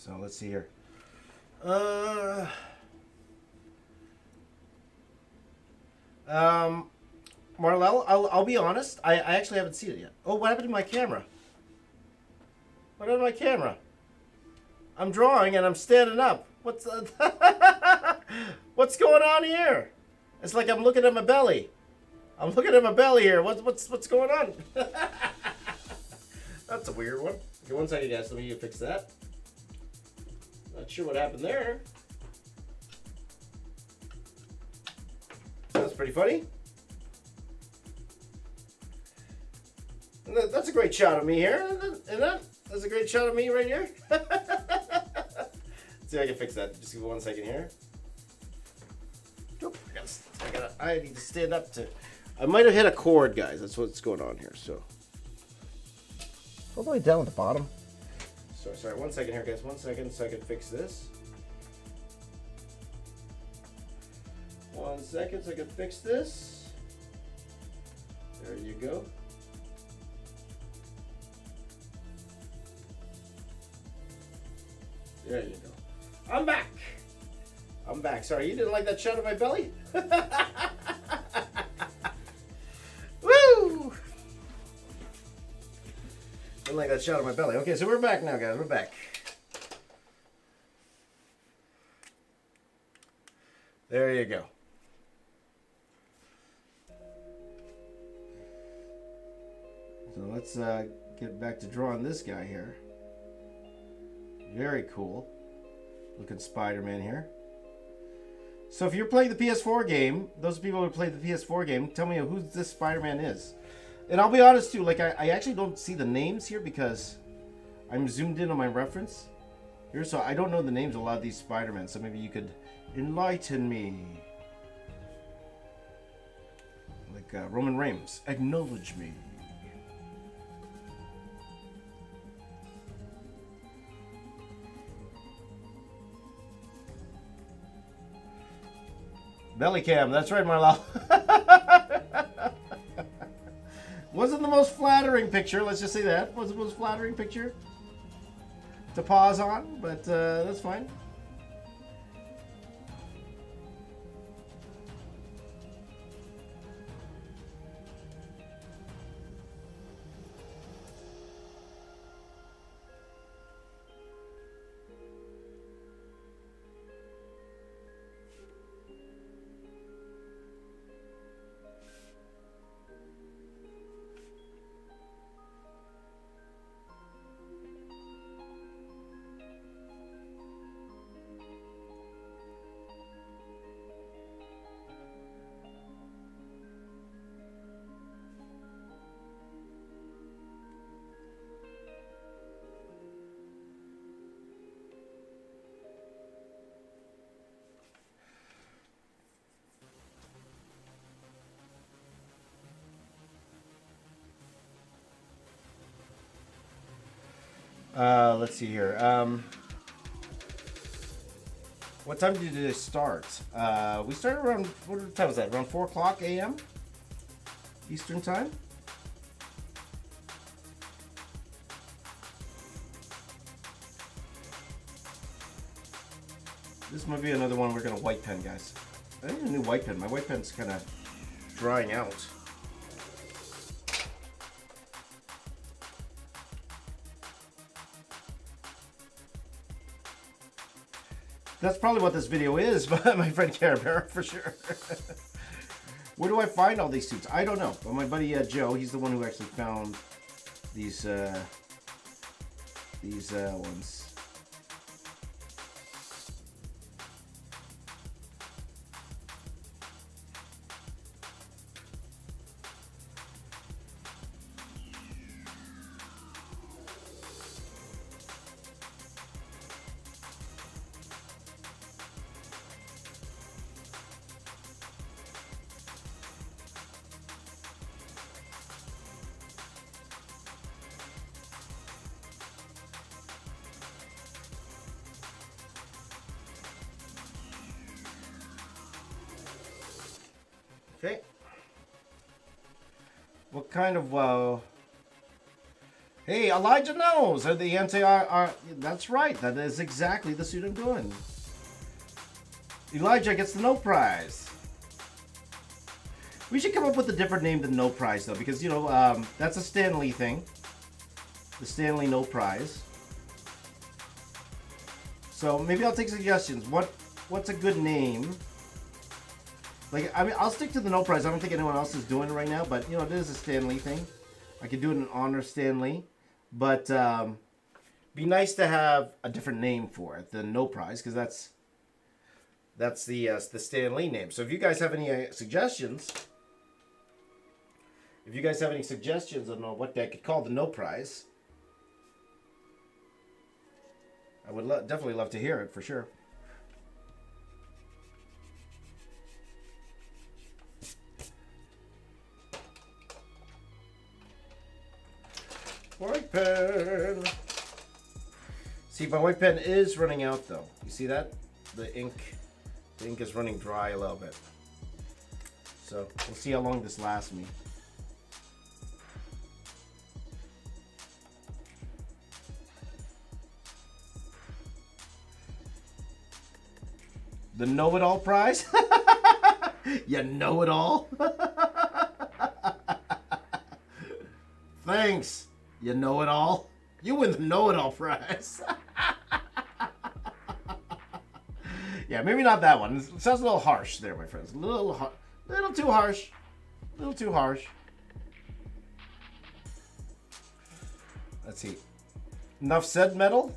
So let's see here. Marlell, I'll be honest. I actually haven't seen it yet. Oh, what happened to my camera? What happened to my camera? I'm drawing and I'm standing up. What's what's going on here? It's like I'm looking at my belly. I'm looking at my belly here. What's going on? That's a weird one. Okay, one second, guys. Let me fix that. Not sure what happened there. That's pretty funny. And that's a great shot of me here. Isn't that? That's a great shot of me right here. See if I can fix that. Just give me 1 second here. I need to stand up to. I might have hit a cord, guys. That's what's going on here. So, all the way down at the bottom. Sorry, 1 second here, guys. 1 second so I can fix this. 1 second so I can fix this. There you go. There you go. I'm back. I'm back. Sorry, you didn't like that shot of my belly? Woo! Didn't like that shot of my belly. Okay, so we're back now, guys. We're back. There you go. So let's get back to drawing this guy here. Very cool looking Spider-Man here. So if you're playing the PS4 game, those people who play the PS4 game, tell me who this Spider-Man is. And I'll be honest too, like I actually don't see the names here because I'm zoomed in on my reference here, so I don't know the names of a lot of these Spider-Men, so maybe you could enlighten me. Like Roman Reigns, acknowledge me. Belly cam, that's right, Marlo. Wasn't the most flattering picture, let's just say that. Wasn't the most flattering picture to pause on, but that's fine. Let's see here. What time did it start? We started around, what time was that? Around 4 o'clock a.m. Eastern time? This might be another one we're going to white pen, guys. I need a new white pen. My white pen's kind of drying out. That's probably what this video is, my friend Carabera, for sure. Where do I find all these suits? I don't know. But my buddy Joe, he's the one who actually found these ones. Okay. What kind of, Hey, Elijah knows. The answer are, that's right. That is exactly the suit I'm doing. Elijah gets the no prize. We should come up with a different name than no prize, though, because, you know, that's a Stan Lee thing. The Stan Lee no prize. So maybe I'll take suggestions. What's a good name? Like, I mean, I'll stick to the no prize. I don't think anyone else is doing it right now, but, you know, it is a Stan Lee thing. I could do it in honor of Stan Lee. But, be nice to have a different name for it than no prize, because that's the Stan Lee name. So if you guys have any suggestions, on what I could call the no prize, I would definitely love to hear it, for sure. White pen. See, my white pen is running out, though. You see that? The ink is running dry a little bit. So we'll see how long this lasts me. The know-it-all prize? You know-it-all? Thanks. You know-it-all. You win the know-it-all prize. Yeah, maybe not that one. It sounds a little harsh there, my friends. A little too harsh. A little too harsh. Let's see. Enough said medal?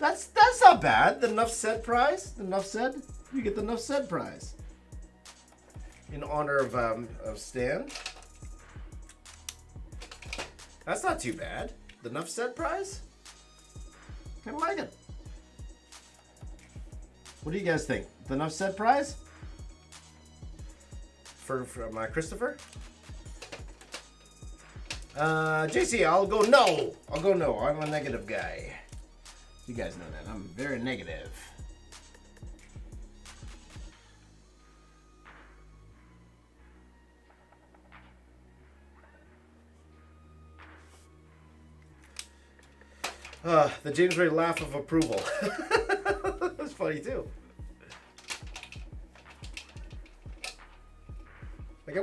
That's not bad. The Enough Said prize. The Enough Said. You get the Enough Said prize. In honor of Stan. That's not too bad. The Enough Said prize? Kind of like it. What do you guys think? The Enough Said prize? For Christopher? JC, I'll go no. I'm a negative guy. You guys know that. I'm very negative. The James Ray laugh of approval. That's funny too. Like I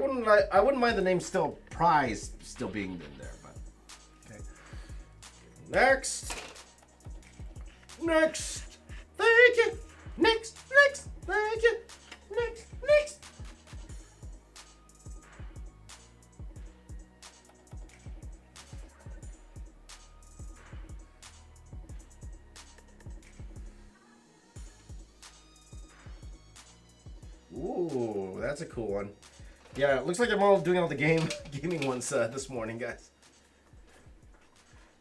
wouldn't mind the name still Prize still being in there, but okay. Next. Thank you. Next. Thank you. Next. Ooh, that's a cool one. Yeah, it looks like I'm all doing all the gaming ones this morning, guys.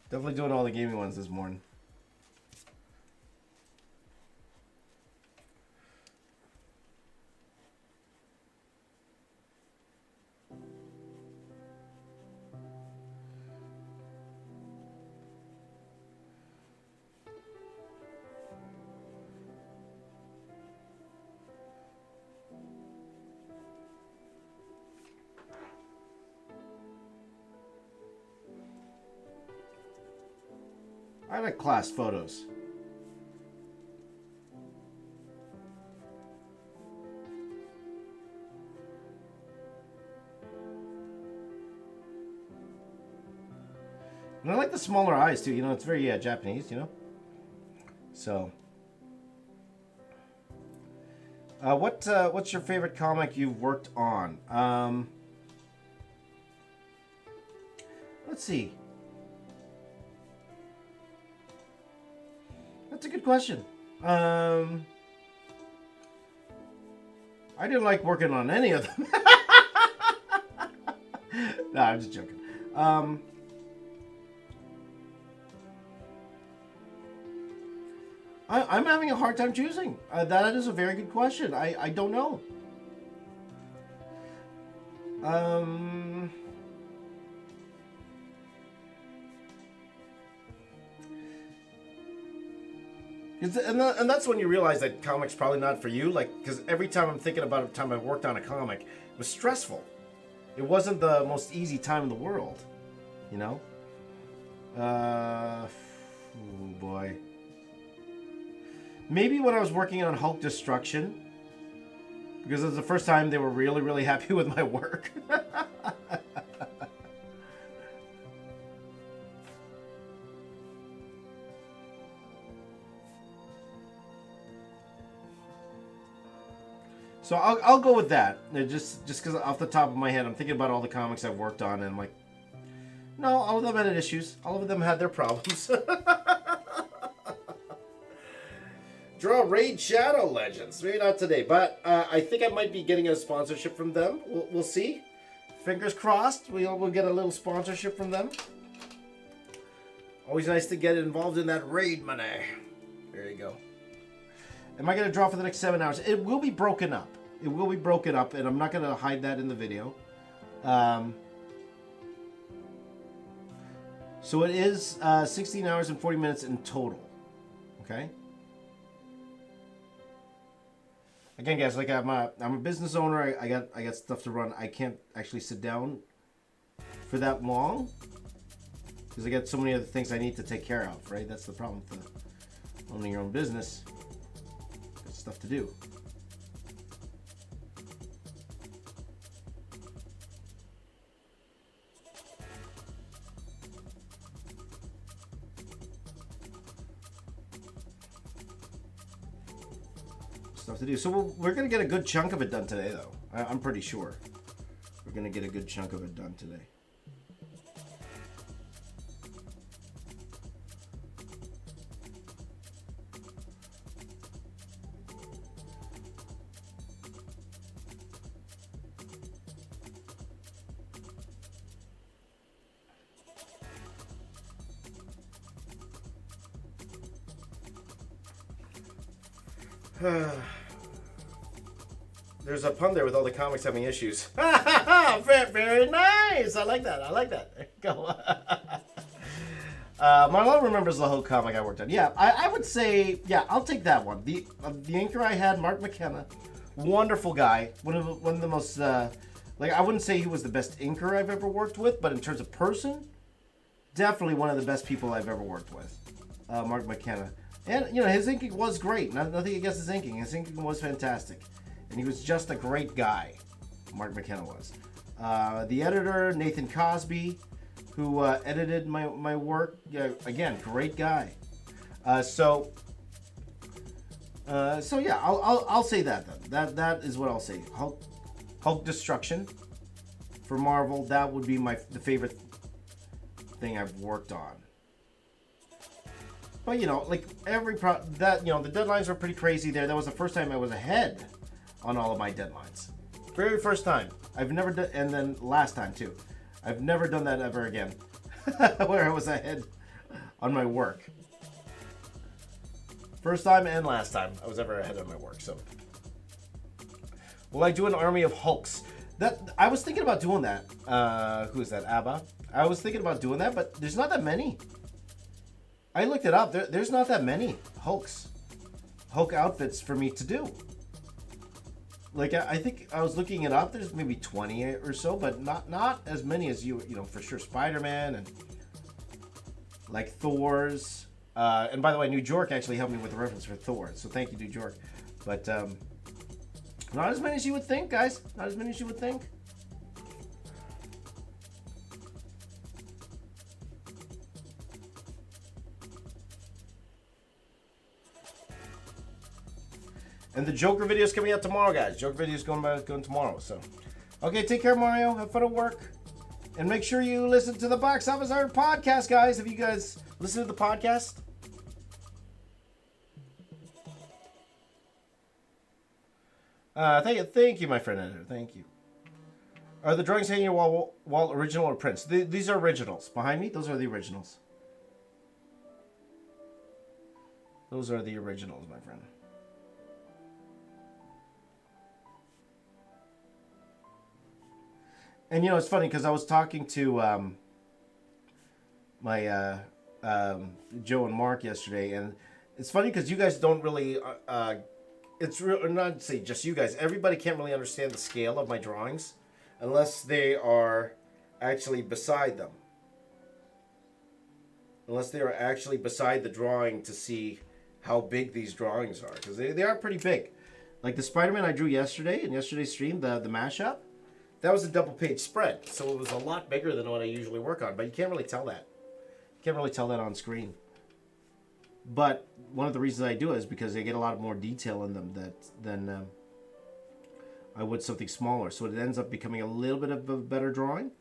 Definitely doing all the gaming ones this morning. I like class photos. And I like the smaller eyes too. You know, it's very Japanese. You know. So, what's your favorite comic you've worked on? Let's see. That's a good question. I didn't like working on any of them. No, I'm just joking. I'm having a hard time choosing. That is a very good question. I don't know. And that's when you realize that comics probably not for you. Like, because every time I'm thinking about a time I worked on a comic, it was stressful. It wasn't the most easy time in the world, you know. Oh boy. Maybe when I was working on Hulk Destruction, because it was the first time they were really, really happy with my work. So I'll go with that. Just because off the top of my head, I'm thinking about all the comics I've worked on, and I'm like, no, all of them had issues. All of them had their problems. Draw Raid Shadow Legends. Maybe not today, but I think I might be getting a sponsorship from them. We'll see. Fingers crossed. We'll get a little sponsorship from them. Always nice to get involved in that raid money. There you go. Am I going to draw for the next 7 hours? It will be broken up. It will be broken up, and I'm not going to hide that in the video. So it is 16 hours and 40 minutes in total. Okay? Again, guys, like I'm a business owner. I got stuff to run. I can't actually sit down for that long because I got so many other things I need to take care of, right? That's the problem with owning your own business. Got stuff to do. Stuff to do. So we're going to get a good chunk of it done today, though. I'm pretty sure. We're going to get a good chunk of it done today. There's a pun there with all the comics having issues. Very, very nice. I like that. I like that. There you go. Marlo remembers the Hulk comic I worked on. Yeah, I would say, yeah, I'll take that one. The inker I had, Mark McKenna, wonderful guy. One of the most, like, I wouldn't say he was the best inker I've ever worked with, but in terms of person, definitely one of the best people I've ever worked with. Mark McKenna. And, you know, his inking was great. Nothing against his inking. His inking was fantastic. And he was just a great guy, Mark McKenna was. The editor, Nathan Cosby, who edited my work. Again, great guy. So yeah, I'll say that then. That is what I'll say. Hulk Destruction for Marvel. That would be the favorite thing I've worked on. But you know, like the deadlines were pretty crazy there. That was the first time I was ahead on all of my deadlines. Very first time. I've never done, and then last time too. I've never done that ever again, where I was ahead on my work. First time and last time I was ever ahead on my work. So, will I do an army of Hulks? That I was thinking about doing that. Who is that? ABBA. I was thinking about doing that, but there's not that many. I looked it up. There's not that many Hulk outfits for me to do. Like I think I was looking it up. There's maybe 20 or so, but not as many as you know for sure. Spider-Man and like Thor's. And by the way, New York actually helped me with the reference for Thor, so thank you, New York. But not as many as you would think, guys. Not as many as you would think. And the Joker video is coming out tomorrow, guys. Joker video is going tomorrow. So, okay, take care, Mario. Have fun at work, and make sure you listen to the Box Office Art podcast, guys. Have you guys listened to the podcast? Thank you, my friend editor. Thank you. Are the drawings hanging on your wall original or prints? These are originals. Behind me, those are the originals. Those are the originals, my friend. And you know, it's funny because I was talking to my Joe and Mark yesterday, and it's funny because you guys don't really. It's real, not to say just you guys. Everybody can't really understand the scale of my drawings unless they are actually beside them. Unless they are actually beside the drawing to see how big these drawings are, because they are pretty big. Like the Spider-Man I drew yesterday in yesterday's stream, the mashup. That was a double-page spread, so it was a lot bigger than what I usually work on. But you can't really tell that. You can't really tell that on screen. But one of the reasons I do it is because I get a lot more detail in them than I would something smaller. So it ends up becoming a little bit of a better drawing,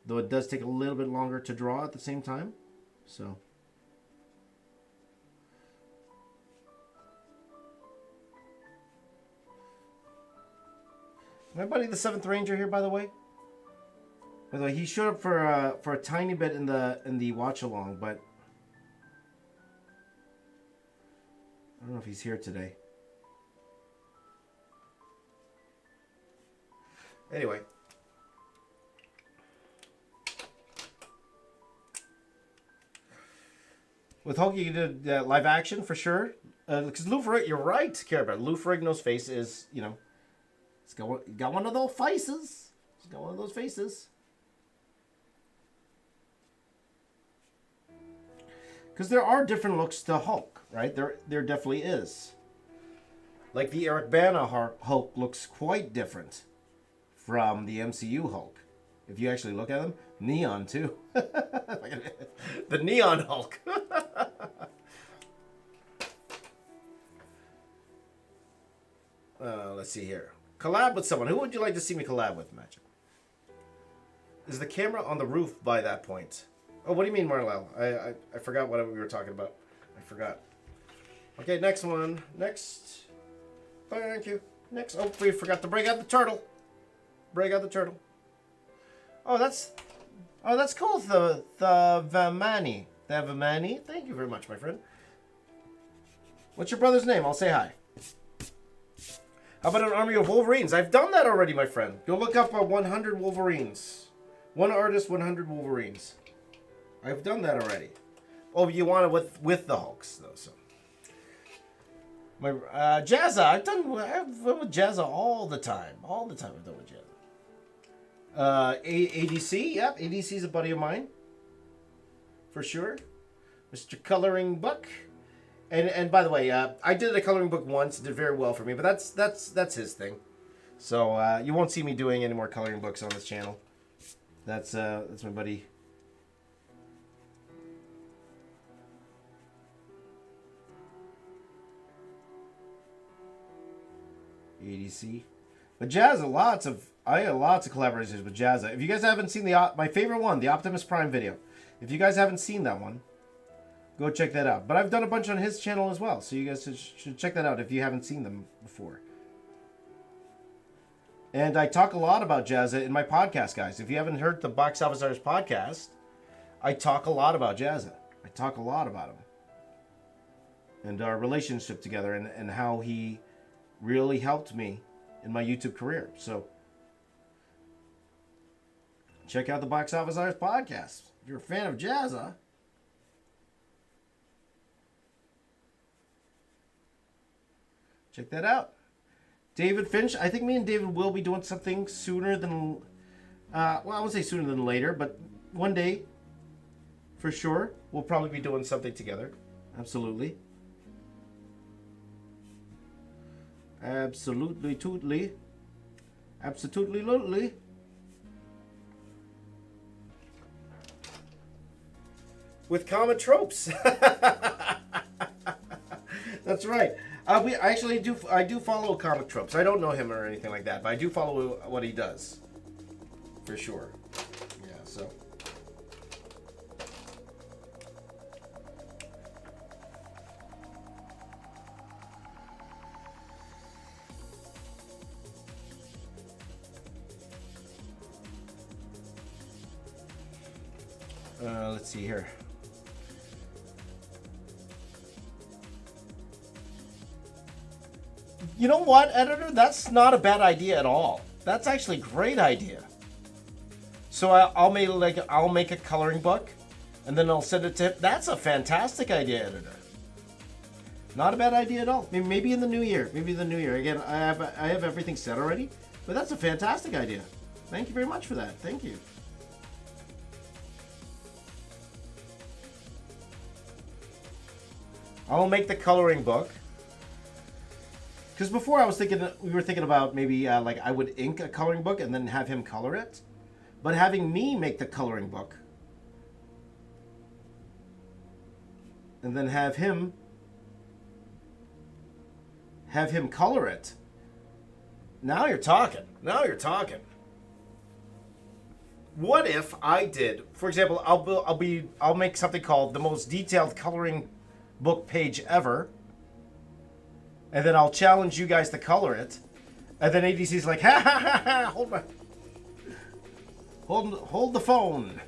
though it does take a little bit longer to draw at the same time. So. My buddy, the Seventh Ranger here, by the way. By the way, he showed up for a tiny bit in the watch along, but I don't know if he's here today. Anyway. With Hulk, you did live action for sure. Because Lou Ferrigno, you're right, Care Bear. Lou Ferrigno's face is, you know, he's got one of those faces. He's got one of those faces. Because there are different looks to Hulk, right? There definitely is. Like the Eric Bana Hulk looks quite different from the MCU Hulk. If you actually look at him, neon too. The neon Hulk. Let's see here. Collab with someone. Who would you like to see me collab with, Magic? Is the camera on the roof by that point? Oh, what do you mean, Marlel? I forgot what we were talking about. I forgot. Okay, next one. Next. Thank you. Next. Oh, we forgot to break out the turtle. Break out the turtle. Oh, that's cool. The Vamani. The Vamani. Thank you very much, my friend. What's your brother's name? I'll say hi. How about an army of Wolverines? I've done that already, my friend. Go look up 100 Wolverines. One artist, 100 Wolverines. I've done that already. Oh, you want it with the Hulks though. So my Jazza, I've done with Jazza all the time. All the time I've done with Jazza. ADC, yep, ADC is a buddy of mine, for sure. Mr. Coloring Book, and by the way, I did a coloring book once, did very well for me, but that's his thing. So you won't see me doing any more coloring books on this channel. That's my buddy. ADC, but Jazza, I had lots of collaborations with Jazza. If you guys haven't seen my favorite one, the Optimus Prime video, if you guys haven't seen that one, go check that out. But I've done a bunch on his channel as well, so you guys should check that out if you haven't seen them before. And I talk a lot about Jazza in my podcast, guys. If you haven't heard the Box Office Artist podcast, I talk a lot about Jazza. I talk a lot about him. And our relationship together and how he really helped me in my YouTube career. So check out the Box Office Artist podcast. If you're a fan of Jazza, check that out. David Finch, I think me and David will be doing something sooner than, well, I won't say sooner than later, but one day, for sure, we'll probably be doing something together. Absolutely. Absolutely, tootly. Absolutely, lutely. With common tropes. That's right. I do follow Comic Tropes. I don't know him or anything like that, but I do follow what he does, for sure. Yeah. So. Let's see here. You know what, editor? That's not a bad idea at all. That's actually a great idea. So I'll make a coloring book, and then I'll send it to him. That's a fantastic idea, editor. Not a bad idea at all. Maybe in the new year. Maybe the new year. Again, I have everything set already, but that's a fantastic idea. Thank you very much for that. Thank you. I'll make the coloring book. Because before we were thinking about maybe like I would ink a coloring book and then have him color it. But having me make the coloring book and then have him color it. Now you're talking. Now you're talking. What if I did, for example, I'll make something called the most detailed coloring book page ever. And then I'll challenge you guys to color it. And then ADC's like, ha ha ha ha, hold the phone.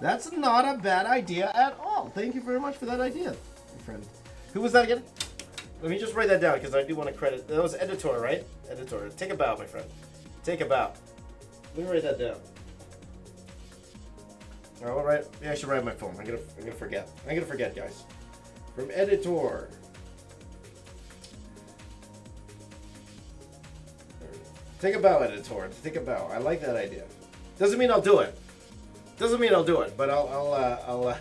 That's not a bad idea at all. Thank you very much for that idea, my friend. Who was that again? Let me just write that down because I do want to credit. That was Editor, right? Editor. Take a bow, my friend. Take a bow. Let me write that down. All right. Yeah, I should write on my phone. I'm gonna forget. I'm gonna forget, guys. From Editor. Take a bow, Editor. Take a bow. I like that idea. Doesn't mean I'll do it. Doesn't mean I'll do it, but I'll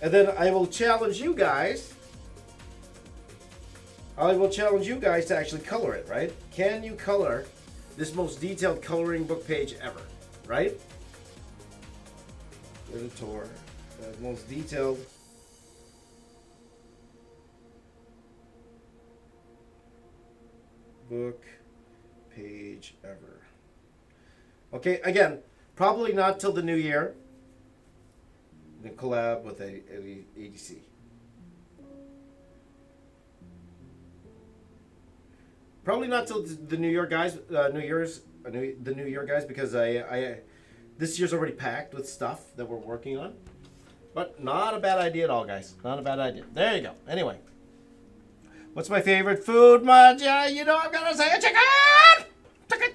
and then I will challenge you guys. I will challenge you guys to actually color it, right? Can you color this most detailed coloring book page ever, right? Editor, the most detailed book page ever. Okay, again, probably not till the new year. The collab with ADC. Probably not till the New Year, guys. The New Year, guys, because I this year's already packed with stuff that we're working on. But not a bad idea at all, guys. Not a bad idea. There you go. Anyway, what's my favorite food, Maja? You know I'm gonna say a chicken. Chicken.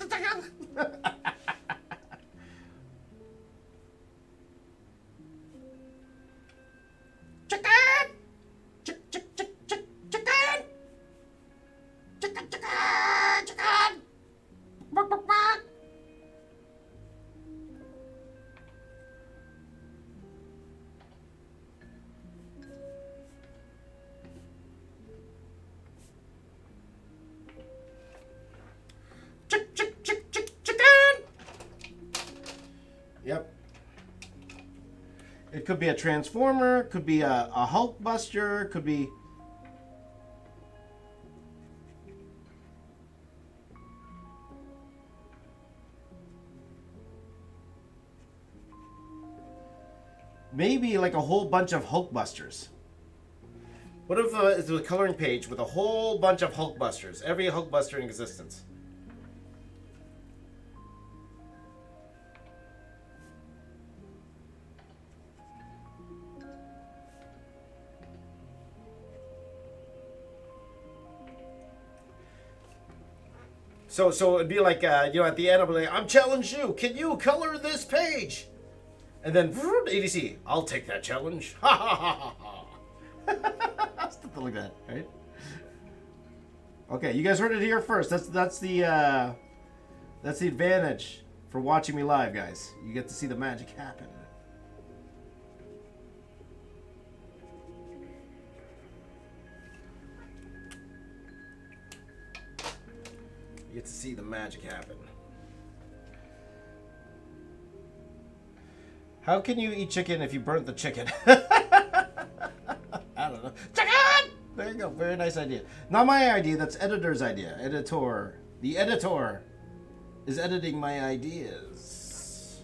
could be a Transformer, could be a Hulkbuster, could be... maybe like a whole bunch of Hulkbusters. What if it's a coloring page with a whole bunch of Hulkbusters? Every Hulkbuster in existence. So it'd be like, at the end, I'll be like, I'm challenging you. Can you color this page? And then, ADC, I'll take that challenge. Ha ha ha ha ha. Something like that, right? Okay, you guys heard it here first. That's the advantage for watching me live, guys. You get to see the magic happen. You get to see the magic happen. How can you eat chicken if you burnt the chicken? I don't know. Chicken! There you go. Very nice idea. Not my idea. That's editor's idea. Editor. The editor is editing my ideas.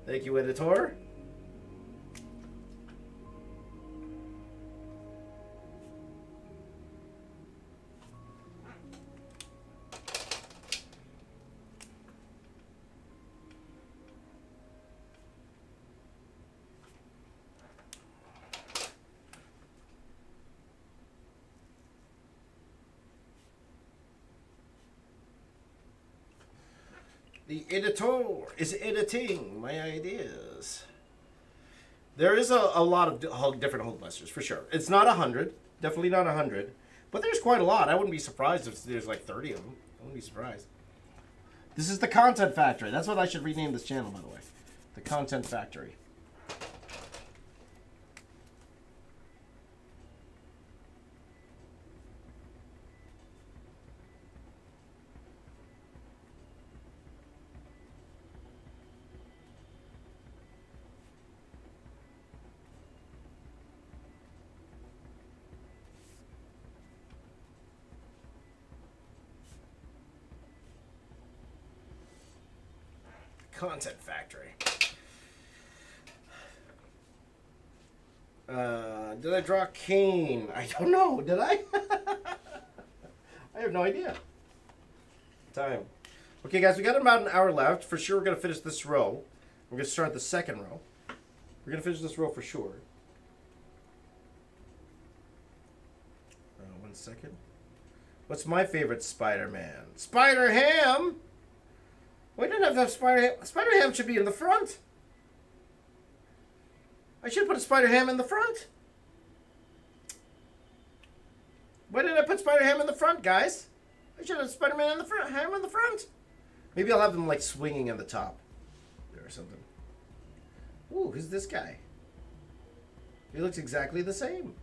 Thank you, editor. The editor is editing my ideas. There is a lot of different Hulkbusters, for sure. It's not 100. Definitely not 100. But there's quite a lot. I wouldn't be surprised if there's like 30 of them. I wouldn't be surprised. This is the Content Factory. That's what I should rename this channel, by the way. The Content Factory. Content Factory. Did I draw Kane? I don't know. Did I? I have no idea. Time. Okay, guys, we got about an hour left. For sure, we're going to finish this row. We're going to start the second row. We're going to finish this row for sure. 1 second. What's my favorite Spider-Man? Spider-Ham! We didn't have to have Spider-Ham. Spider-Ham should be in the front. I should put a Spider-Ham in the front. Why didn't I put Spider-Ham in the front, guys? I should have Spider-Man in the front, Ham in the front. Maybe I'll have them like swinging on the top there or something. Ooh, who's this guy? He looks exactly the same.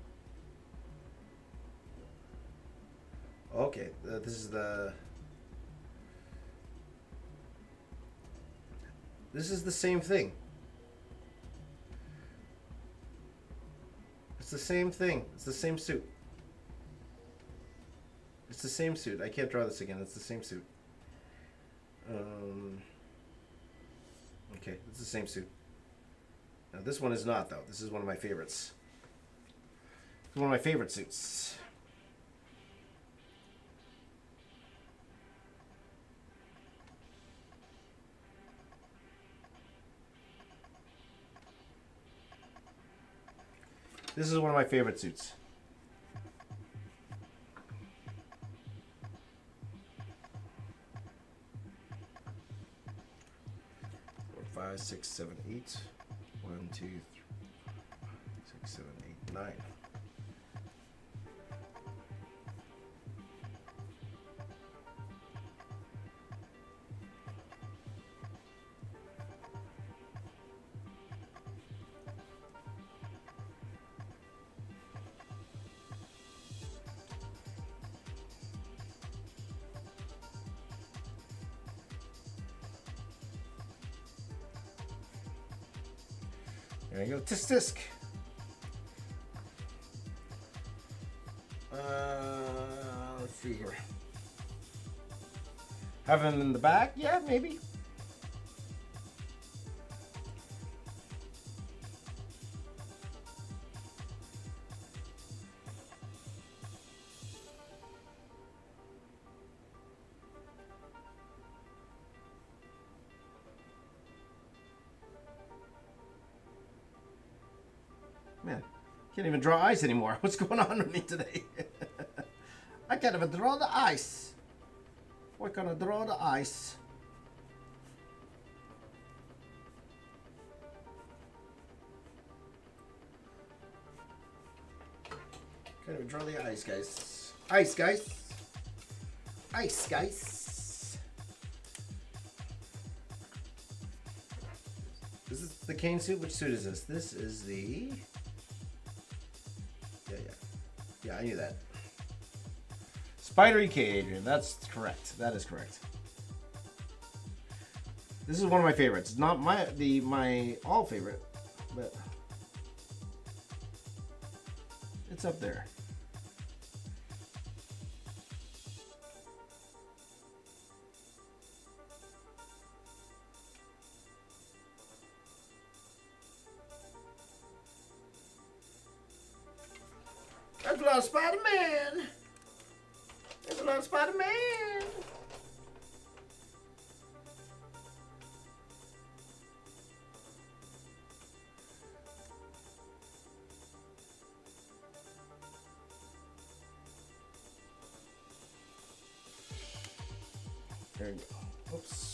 Okay, this is the... This is the same thing. It's the same thing. It's the same suit. It's the same suit. I can't draw this again. It's the same suit. Okay, it's the same suit. Now this one is not, though. This is one of my favorites. It's one of my favorite suits. This is one of my favorite suits. 4, 5, 6, 7, 8. 1, 2, 3, 6, 7, 8, 9. There you go. Tisk tisk. Let's see here. Have him in the back? Yeah, maybe. Man, can't even draw ice anymore. What's going on with me today? I can't even draw the ice. We're gonna draw the ice. Can't even draw the ice, guys. Ice, guys. Ice, guys. This is the Kane suit. Which suit is this? This is the... Yeah, I knew that. Spider EK, Adrian. That's correct. That is correct. This is one of my favorites. Not my all favorite, but it's up there. There's a lot of Spider-Man. There's a lot of Spider-Man. There you go. Oops.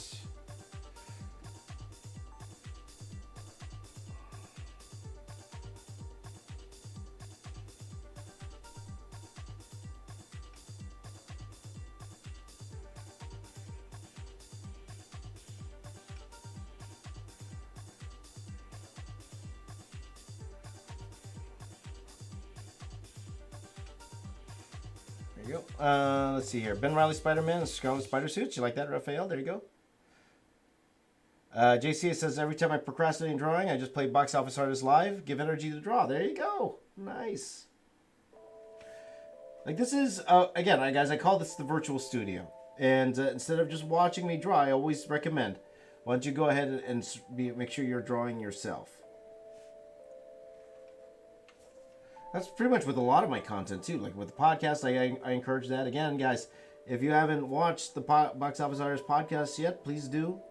There you go. Let's see here. Ben Riley Spider-Man, Scarlet Spider Suits. You like that, Raphael? There you go. JC says, every time I procrastinate drawing, I just play Box Office Artist Live. Give energy to draw. There you go. Nice. Like, this is, again, guys, I call this the virtual studio. And instead of just watching me draw, I always recommend, why don't you go ahead and make sure you're drawing yourself. That's pretty much with a lot of my content, too. Like, with the podcast, I encourage that. Again, guys, if you haven't watched the Box Office Artist podcast yet, please do.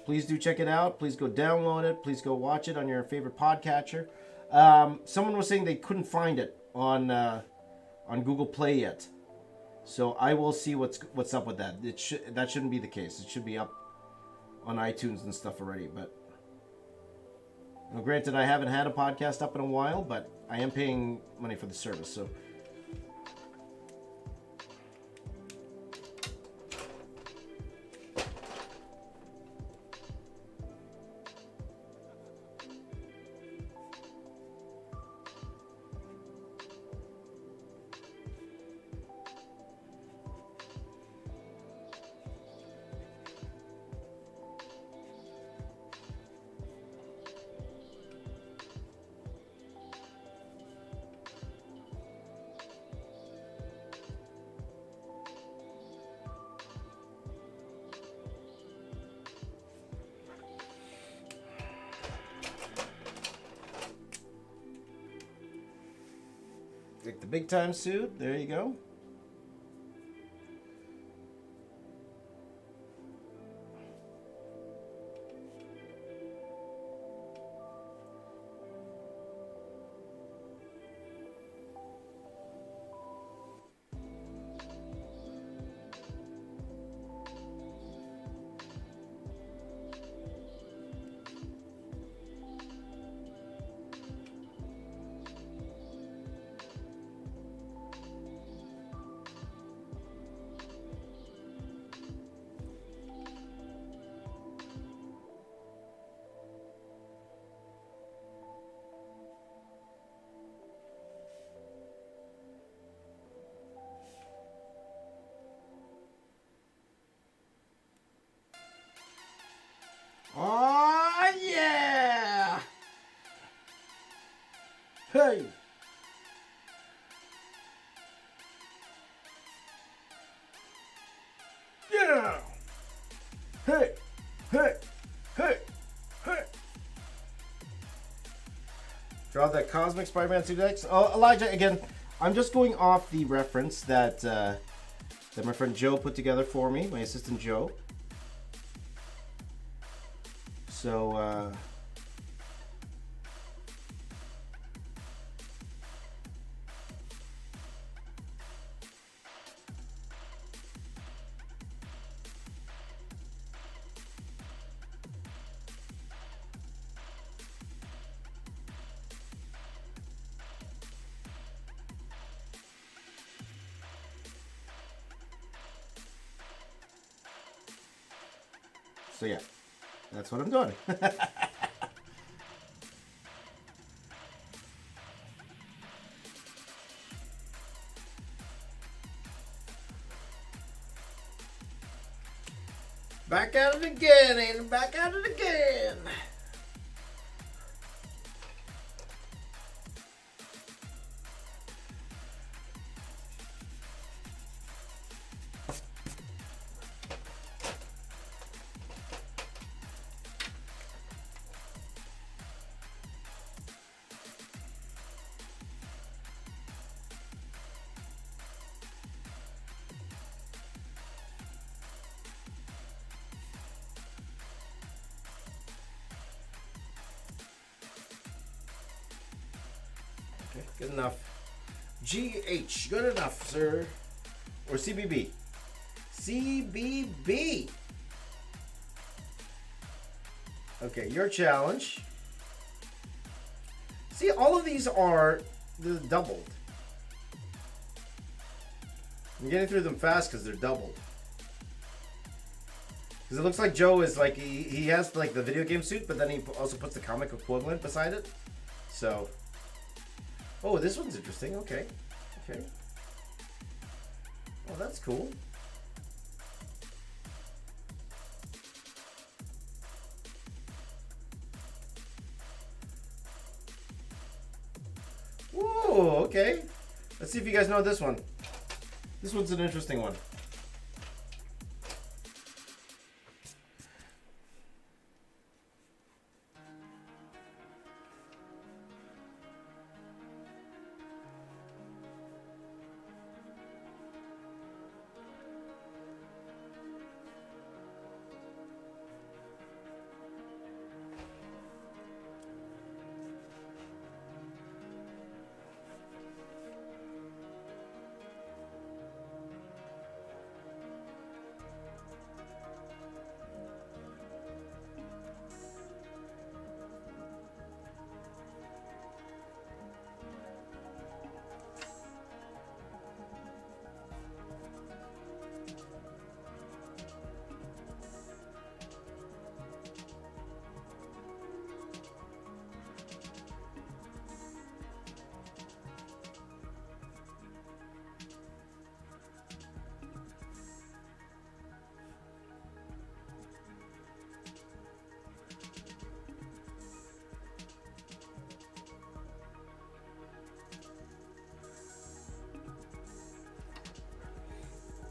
Please do check it out. Please go download it. Please go watch it on your favorite podcatcher. Someone was saying they couldn't find it on Google Play yet. So I will see what's up with that. That shouldn't be the case. It should be up on iTunes and stuff already. But granted, I haven't had a podcast up in a while, but I am paying money for the service. So like the big time suit. There you go. Hey! Hey! Hey! Hey! Draw that Cosmic Spider-Man suit X. Oh, Elijah, again, I'm just going off the reference that that my friend Joe put together for me, my assistant Joe. So, so yeah, that's what I'm doing. Back at it again, and back at it again. Okay, good enough. GH, good enough, sir. Or CBB. CBB. Okay, your challenge. See, all of these are doubled. I'm getting through them fast because they're doubled. Because it looks like Joe is like, he has like the video game suit, but then he also puts the comic equivalent beside it. So, oh, this one's interesting. Okay. Okay. Oh, that's cool. Ooh, okay. Let's see if you guys know this one. This one's an interesting one.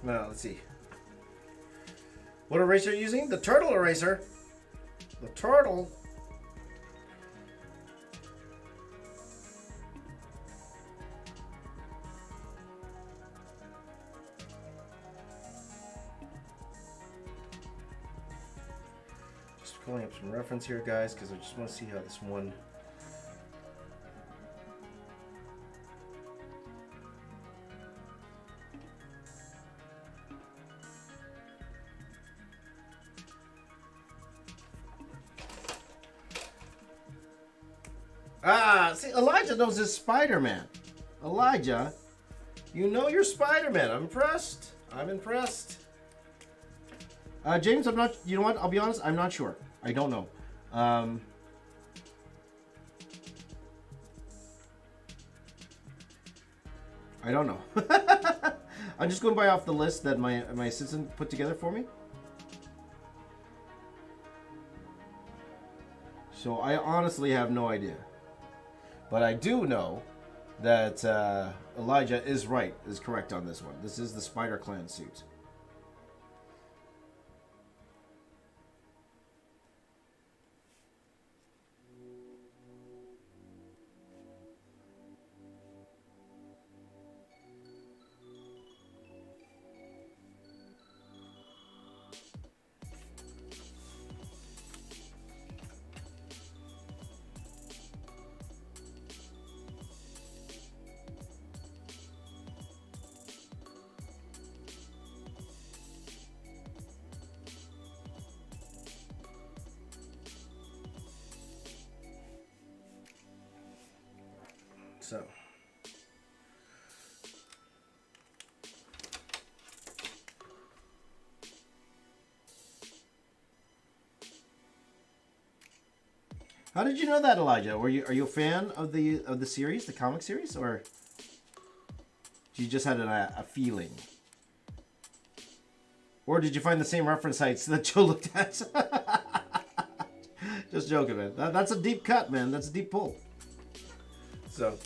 Now, let's see. What eraser are you using? The turtle eraser. The turtle. Just pulling up some reference here, guys, because I just want to see how this one... Ah, see, Elijah knows his Spider-Man. Elijah, you know your Spider-Man. I'm impressed. I'm impressed. James, I'm not, you know what? I'll be honest, I'm not sure. I don't know. I don't know. I'm just going by off the list that my assistant put together for me. So I honestly have no idea. But I do know that Elijah is correct on this one. This is the Spider Clan suit. So. How did you know that, Elijah? Are you a fan of the series, the comic series, or you just had a feeling? Or did you find the same reference sites that Joe looked at? Just joking, man. That's a deep cut, man. That's a deep pull. So.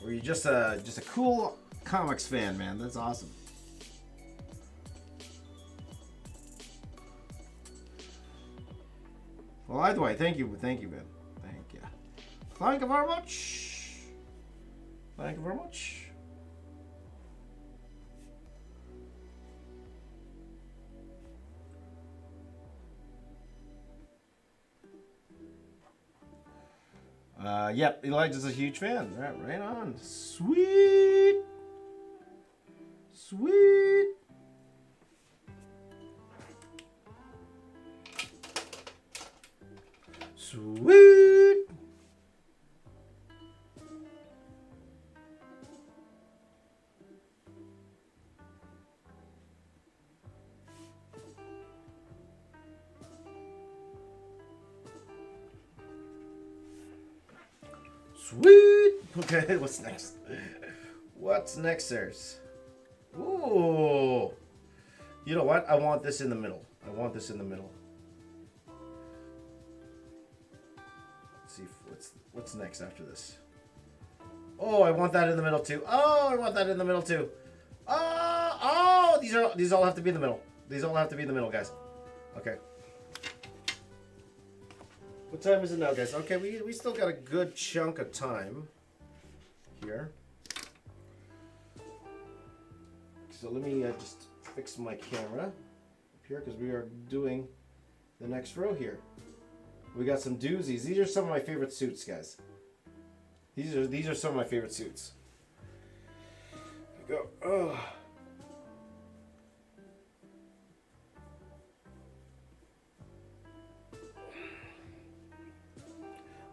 Or you just a cool comics fan, man. That's awesome. Well, either way, thank you, man. Thank you. Thank you very much. Thank you very much. Yep, Elijah's a huge fan. Right on. Sweet. Sweet. Sweet. Sweet. Okay, what's next? What's next, sirs? Ooh. You know what? I want this in the middle. Let's see what's next after this. Oh, I want that in the middle too. Oh, these all have to be in the middle. Guys. Okay. What time is it now, guys? Okay, we still got a good chunk of time here. So let me just fix my camera up here because we are doing the next row here. We got some doozies. These are some of my favorite suits, guys. These are some of my favorite suits. Here we go. Oh.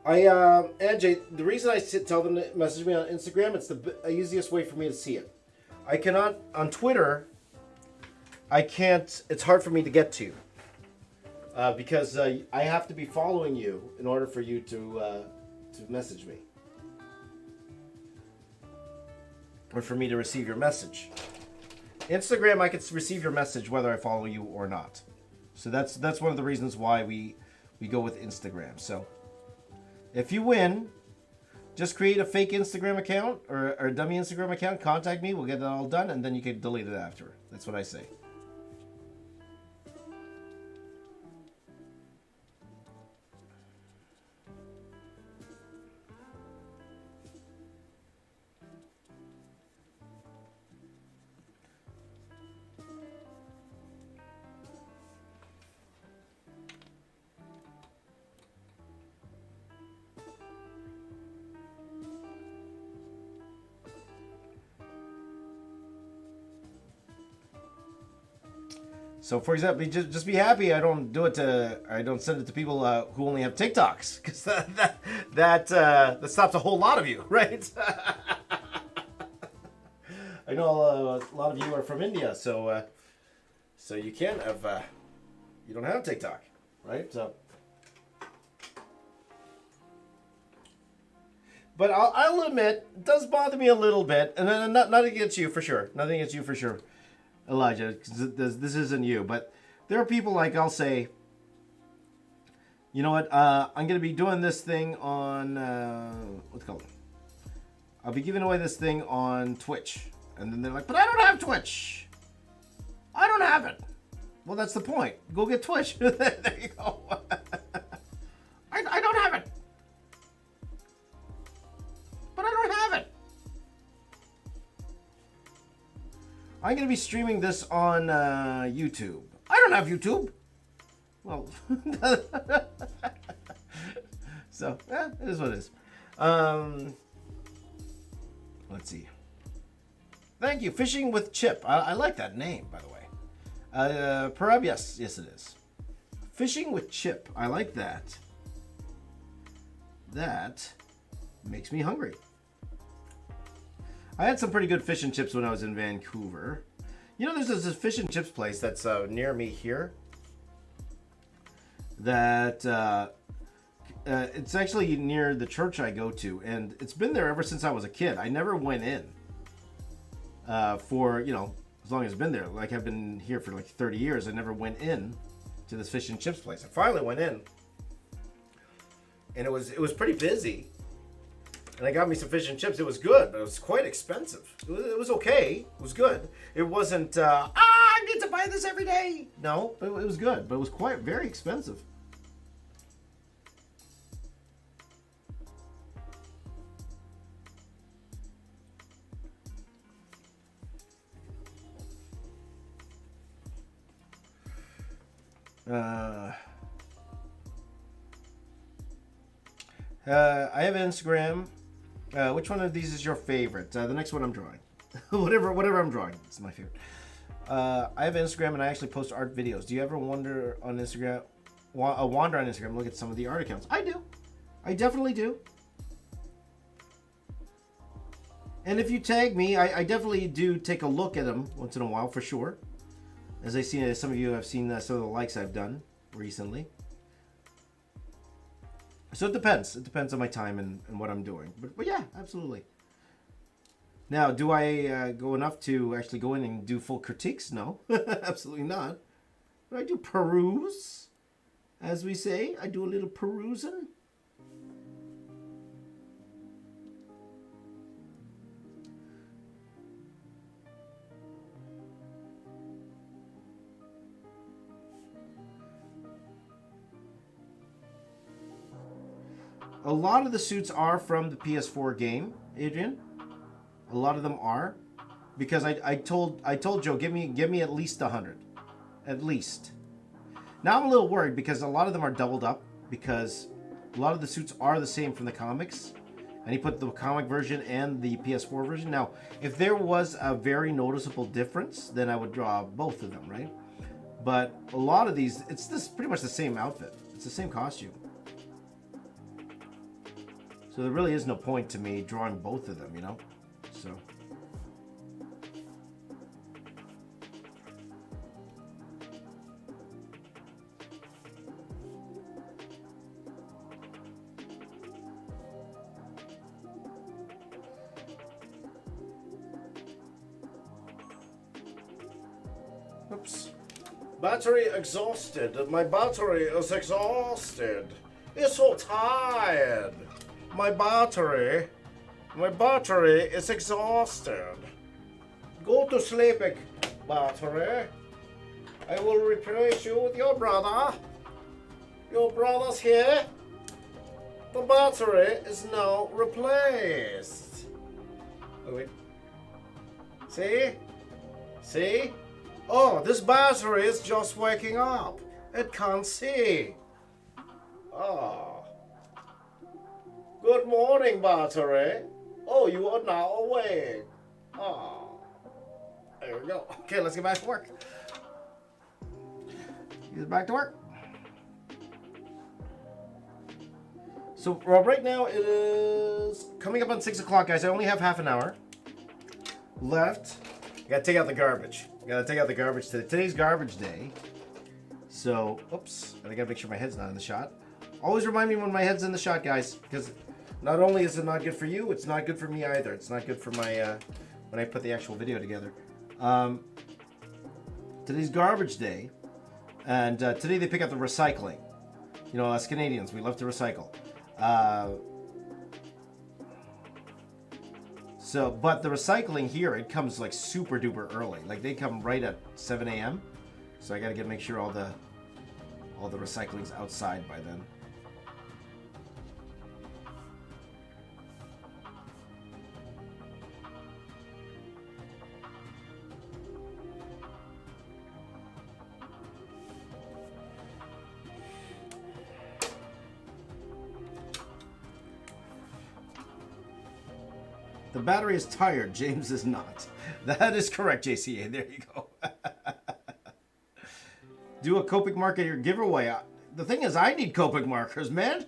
Anjay, the reason I tell them to message me on Instagram, it's the easiest way for me to see it. I cannot, on Twitter, it's hard for me to get to. Because I have to be following you in order for you to message me. Or for me to receive your message. Instagram, I can receive your message whether I follow you or not. So that's one of the reasons why we go with Instagram. So if you win, just create a fake Instagram account or a dummy Instagram account, contact me, we'll get it all done, and then you can delete it after. That's what I say. So, for example, just be happy I don't send it to people who only have TikToks, because that stops a whole lot of you, right? I know a lot of you are from India, so you can't have you don't have TikTok, right? So, but I'll admit, it does bother me a little bit, and then not against you for sure, nothing against you for sure. Elijah, this isn't you, but there are people like, I'll say, you know what, I'm going to be doing this thing on, what's it called? I'll be giving away this thing on Twitch. And then they're like, but I don't have Twitch. I don't have it. Well, that's the point. Go get Twitch. There you go. I don't have it. But I don't have it. I'm going to be streaming this on YouTube. I don't have YouTube. Well, so, it is what it is. Let's see. Thank you. Fishing with Chip. I like that name, by the way. Perab, yes it is. Fishing with chip. I like that. That makes me hungry. I had some pretty good fish and chips when I was in Vancouver. You know, there's this fish and chips place that's near me here. That it's actually near the church I go to, and it's been there ever since I was a kid. I never went in for, you know, as long as it's been there. Like, I've been here for like 30 years. I never went in to this fish and chips place. I finally went in, and it was pretty busy. And I got me some fish and chips. It was good, but it was quite expensive. It was okay. It was good. It wasn't, I need to buy this every day. No, but it was good. But it was quite very expensive. I have Instagram. Which one of these is your favorite? The next one I'm drawing. whatever I'm drawing, it's my favorite. I have Instagram, and I actually post art videos. Do you ever wander on Instagram? Wander on Instagram, look at some of the art accounts. I do. I definitely do. And if you tag me, I definitely do take a look at them once in a while, for sure. As I see, some of you have seen some of the likes I've done recently. So it depends. It depends on my time and what I'm doing. But yeah, absolutely. Now, do I go enough to actually go in and do full critiques? No, absolutely not. But I do peruse, as we say. I do a little perusing. A lot of the suits are from the PS4 game, Adrian. A lot of them are, because I told Joe, give me at least 100, at least. Now I'm a little worried because a lot of them are doubled up, because a lot of the suits are the same from the comics, and he put the comic version and the PS4 version. Now, if there was a very noticeable difference, then I would draw both of them, right? But a lot of these, it's pretty much the same outfit. It's the same costume. So there really is no point to me drawing both of them, you know? So. Oops. Battery exhausted. My battery is exhausted. It's so tired. My battery is exhausted. Go to sleep, battery. I will replace you with your brother. Your brother's here. The battery is now replaced. Oh, wait. See? See? Oh, this battery is just waking up. It can't see. Oh. Good morning, battery. Oh, you are now awake. Oh. There we go. Okay, let's get back to work. Get back to work. So right now it is coming up on 6 o'clock, guys. I only have half an hour left. I gotta take out the garbage. Today. Today's garbage day. So, oops. I gotta make sure my head's not in the shot. Always remind me when my head's in the shot, guys, because not only is it not good for you, it's not good for me either. It's not good for my when I put the actual video together. Today's garbage day, and today they pick up the recycling. You know, us Canadians, we love to recycle. But the recycling here, it comes like super duper early. Like they come right at 7 a.m. So I gotta make sure all the recycling's outside by then. The battery is tired. James is not. That is correct, JCA. There you go. Do a Copic Market giveaway. The thing is, I need Copic markers, man.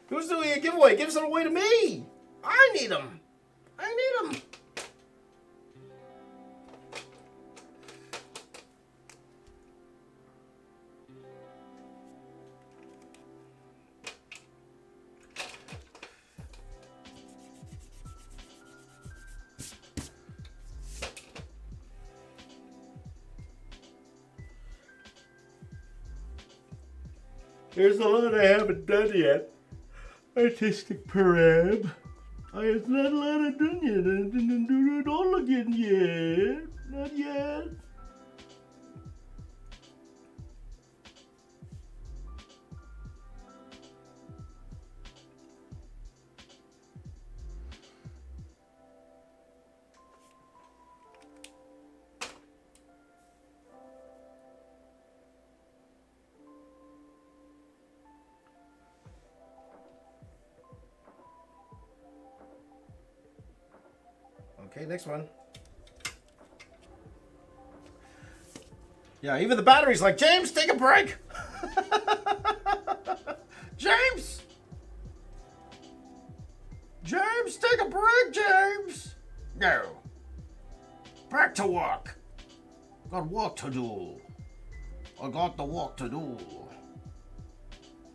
Who's doing a giveaway? Give some away to me. I need them. I need them. There's a lot I haven't done yet. Artistic parade. I have not a lot I've done yet. I didn't do it all again yet. Not yet. Okay, next one. Yeah, even the battery's like, James, take a break. James! James, take a break, James! No. Back to work. Got work to do. I got the work to do.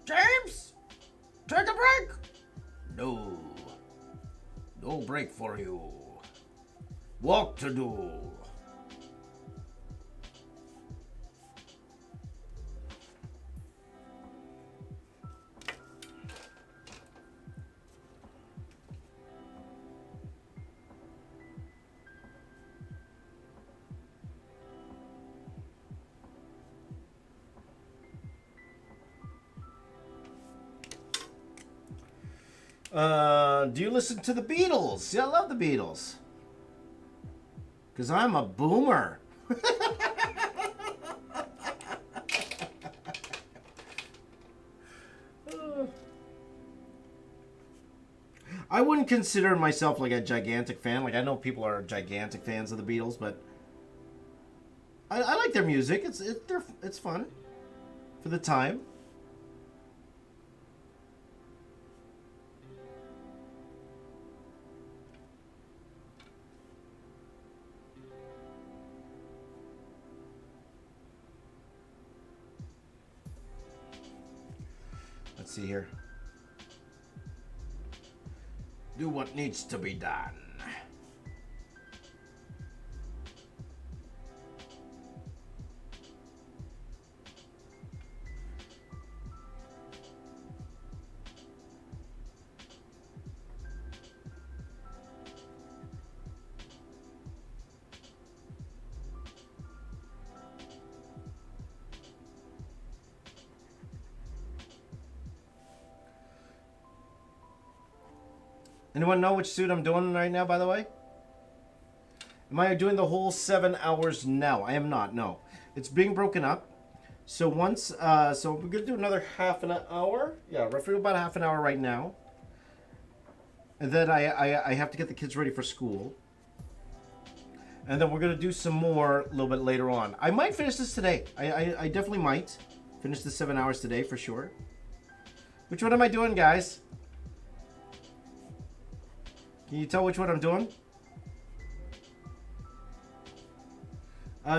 James! Take a break! No. No break for you. Work to do. Do you listen to the Beatles? Yeah, I love the Beatles. Because I'm a boomer. I wouldn't consider myself like a gigantic fan. Like, I know people are gigantic fans of the Beatles, but I like their music. It's fun for the time. Let's see here. Do what needs to be done. Anyone know which suit I'm doing right now, by the way? Am I doing the whole 7 hours now? I am not, no. It's being broken up. So once, so we're going to do another half an hour. Yeah, roughly about half an hour right now. And then I have to get the kids ready for school. And then we're going to do some more a little bit later on. I might finish this today. I definitely might finish the 7 hours today for sure. Which one am I doing, guys? Can you tell which one I'm doing?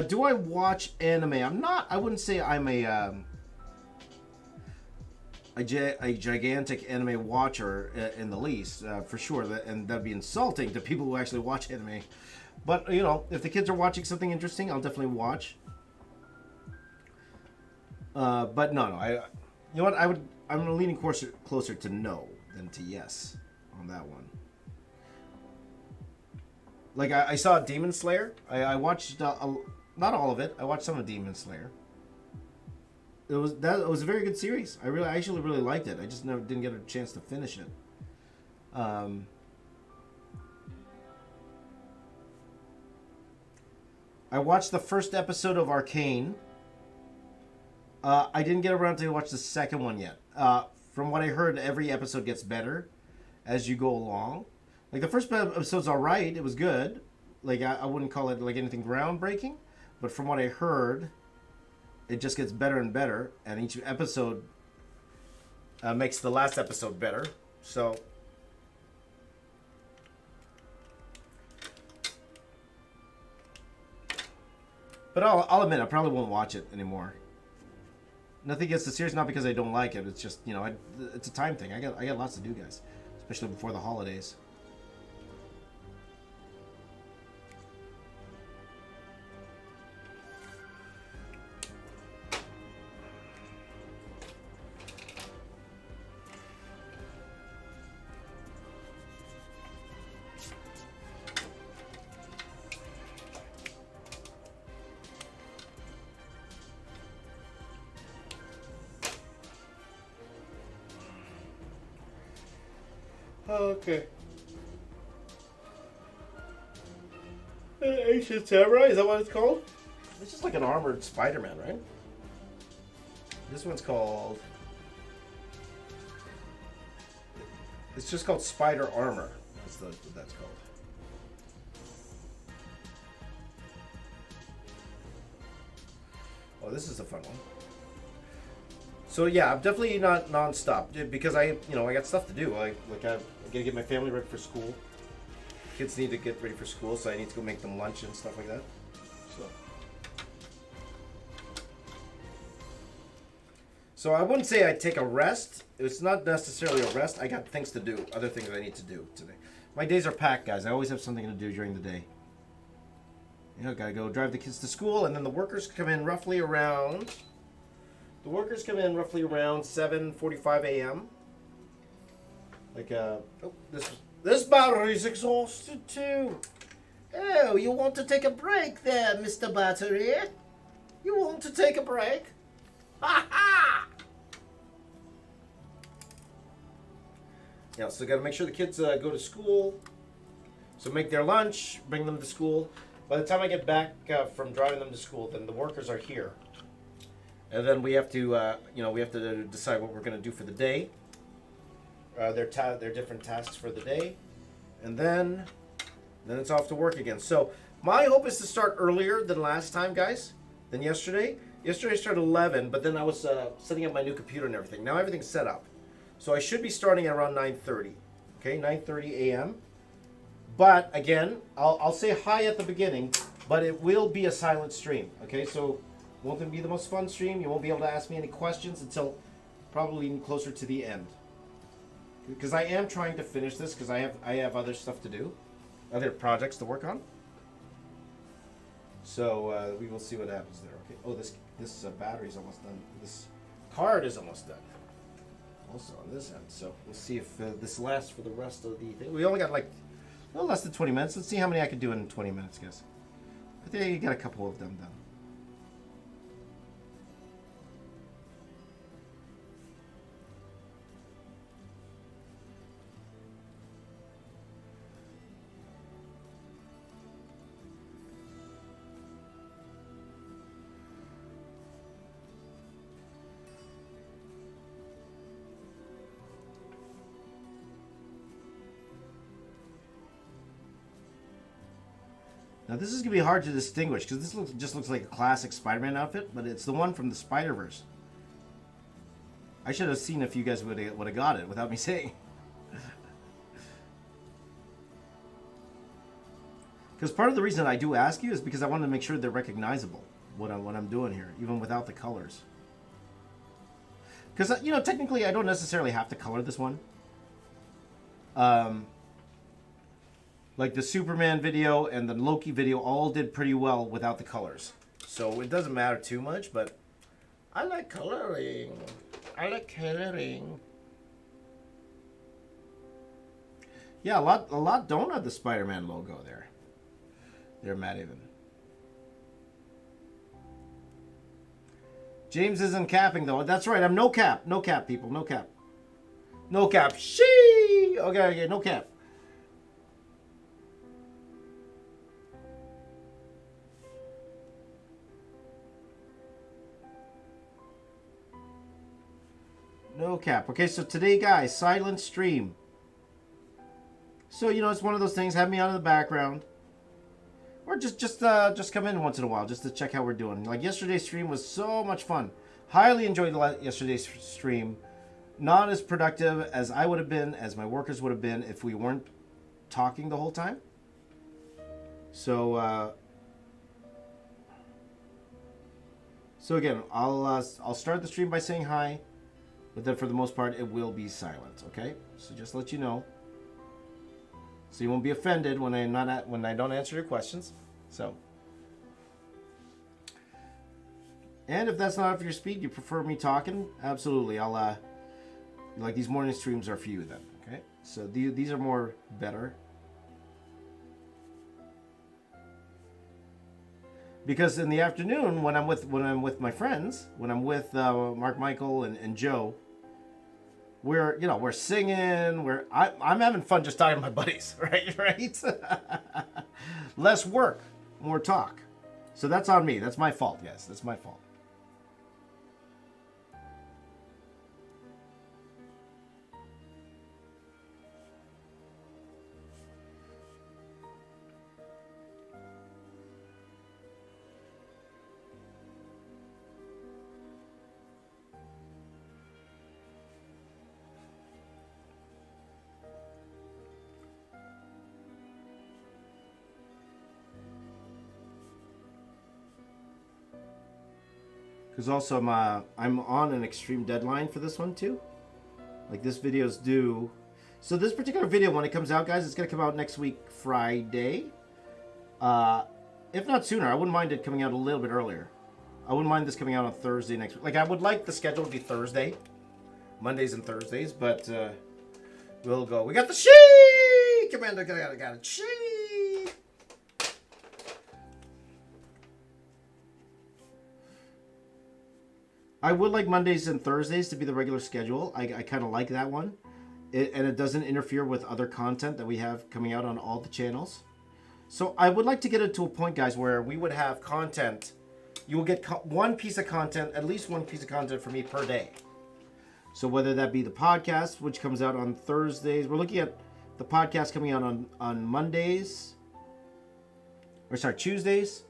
Do I watch anime? I wouldn't say I'm a gigantic anime watcher in the least, for sure. And that'd be insulting to people who actually watch anime. But, you know, if the kids are watching something interesting, I'll definitely watch. But no, you know what? I'm leaning closer to no than to yes on that one. Like, I saw Demon Slayer. I watched, not all of it. I watched some of Demon Slayer. It was a very good series. I actually really liked it. I just didn't get a chance to finish it. I watched the first episode of Arcane. I didn't get around to watch the second one yet. From what I heard, every episode gets better as you go along. Like, the first episode's alright, it was good. Like, I wouldn't call it, like, anything groundbreaking. But from what I heard, it just gets better and better. And each episode makes the last episode better. So, but I'll admit I probably won't watch it anymore. Nothing against the series, not because I don't like it. It's just, you know, it's a time thing. I got lots to do, guys, especially before the holidays. Okay. Ancient Samurai, is that what it's called? It's just like an armored Spider-Man, right? This one's called... It's just called Spider Armor. That's what that's called. Oh, this is a fun one. So yeah, I'm definitely not non-stop because I got stuff to do. I gotta get my family ready for school. Kids need to get ready for school, so I need to go make them lunch and stuff like that. So I wouldn't say I take a rest. It's not necessarily a rest. I got things to do, other things I need to do today. My days are packed, guys. I always have something to do during the day. You know, gotta go drive the kids to school, and then the workers come in roughly around. The workers come in roughly around 7:45 a.m. Like, this battery's exhausted too. Oh, you want to take a break there, Mr. Battery? You want to take a break? Ha ha! Yeah, so got to make sure the kids go to school. So make their lunch, bring them to school. By the time I get back from driving them to school, then the workers are here. And then we have to, we have to decide what we're going to do for the day. Their different tasks for the day. And then it's off to work again. So my hope is to start earlier than last time, guys, than yesterday. Yesterday I started 11, but then I was setting up my new computer and everything. Now everything's set up. So I should be starting at around 9:30. Okay, 9:30 a.m. But again, I'll say hi at the beginning, but it will be a silent stream. Okay, so it won't be the most fun stream. You won't be able to ask me any questions until probably closer to the end. Because I am trying to finish this because I have other stuff to do, other projects to work on. So we will see what happens there. Okay. Oh, this battery's almost done. This card is almost done. Also on this end. So we'll see if this lasts for the rest of the thing. We only got like less than 20 minutes. Let's see how many I can do in 20 minutes, guys. I think you got a couple of them done. Now this is going to be hard to distinguish because this just looks like a classic Spider-Man outfit, but it's the one from the Spider-Verse. I should have seen if you guys would have got it without me saying. Because part of the reason I do ask you is because I want to make sure they're recognizable, what I'm doing here, even without the colors. Because, technically I don't necessarily have to color this one. Like the Superman video and the Loki video all did pretty well without the colors. So it doesn't matter too much, but I like coloring. I like coloring. Yeah, a lot don't have the Spider-Man logo there. There, Matt Even. James isn't capping though. That's right, I'm no cap. No cap, people. No cap. No cap. Shee! Okay, no cap. No cap. Okay, so today, guys, silent stream. So, it's one of those things. Have me on in the background. Or just come in once in a while just to check how we're doing. Like yesterday's stream was so much fun. Highly enjoyed yesterday's stream. not as productive as I would have been, as my workers would have been if we weren't talking the whole time. So, so again, I'll start the stream by saying hi, but then for the most part, it will be silent. Okay, so just to let you know, so you won't be offended when when I don't answer your questions. So, and if that's not up for your speed, you prefer me talking, absolutely. I'll like these morning streams are for you then. Okay, so these are more better. Because in the afternoon, when I'm with my friends, when I'm with Mark, Michael, and Joe, we're singing, I'm having fun just talking to my buddies, right? Less work, more talk. So that's on me. That's my fault. Yes, that's my fault. Because also I'm on an extreme deadline for this one too. Like this video's due. So this particular video, when it comes out, guys, it's gonna come out next week, Friday. If not sooner, I wouldn't mind it coming out a little bit earlier. I wouldn't mind this coming out on Thursday next week. Like I would like the schedule to be Thursday, Mondays and Thursdays, but we'll go. We got the she Commander. Got it. She. I would like Mondays and Thursdays to be the regular schedule. I kind of like that one. And it doesn't interfere with other content that we have coming out on all the channels. So I would like to get it to a point, guys, where we would have content. You will get one piece of content, at least one piece of content for me per day. So whether that be the podcast, which comes out on Thursdays. We're looking at the podcast coming out on Mondays. Or sorry, Tuesdays.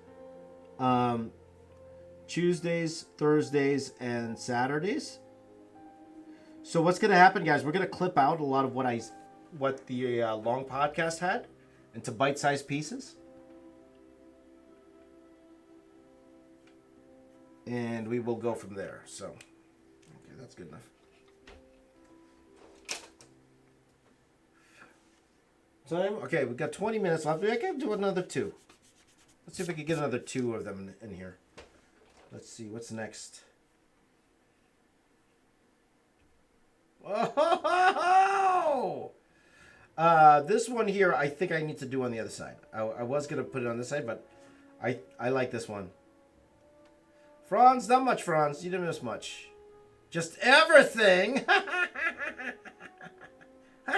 Tuesdays, Thursdays, and Saturdays. So what's going to happen, guys? We're going to clip out a lot of what the long podcast had into bite-sized pieces, and we will go from there. So, okay, that's good enough. Time? Okay, we've got 20 minutes left. I can do another 2. Let's see if we can get another 2 of them in here. Let's see, what's next? Oh! This one here, I think I need to do on the other side. I was going to put it on this side, but I like this one. Franz, not much, Franz. You didn't miss much. Just everything! We're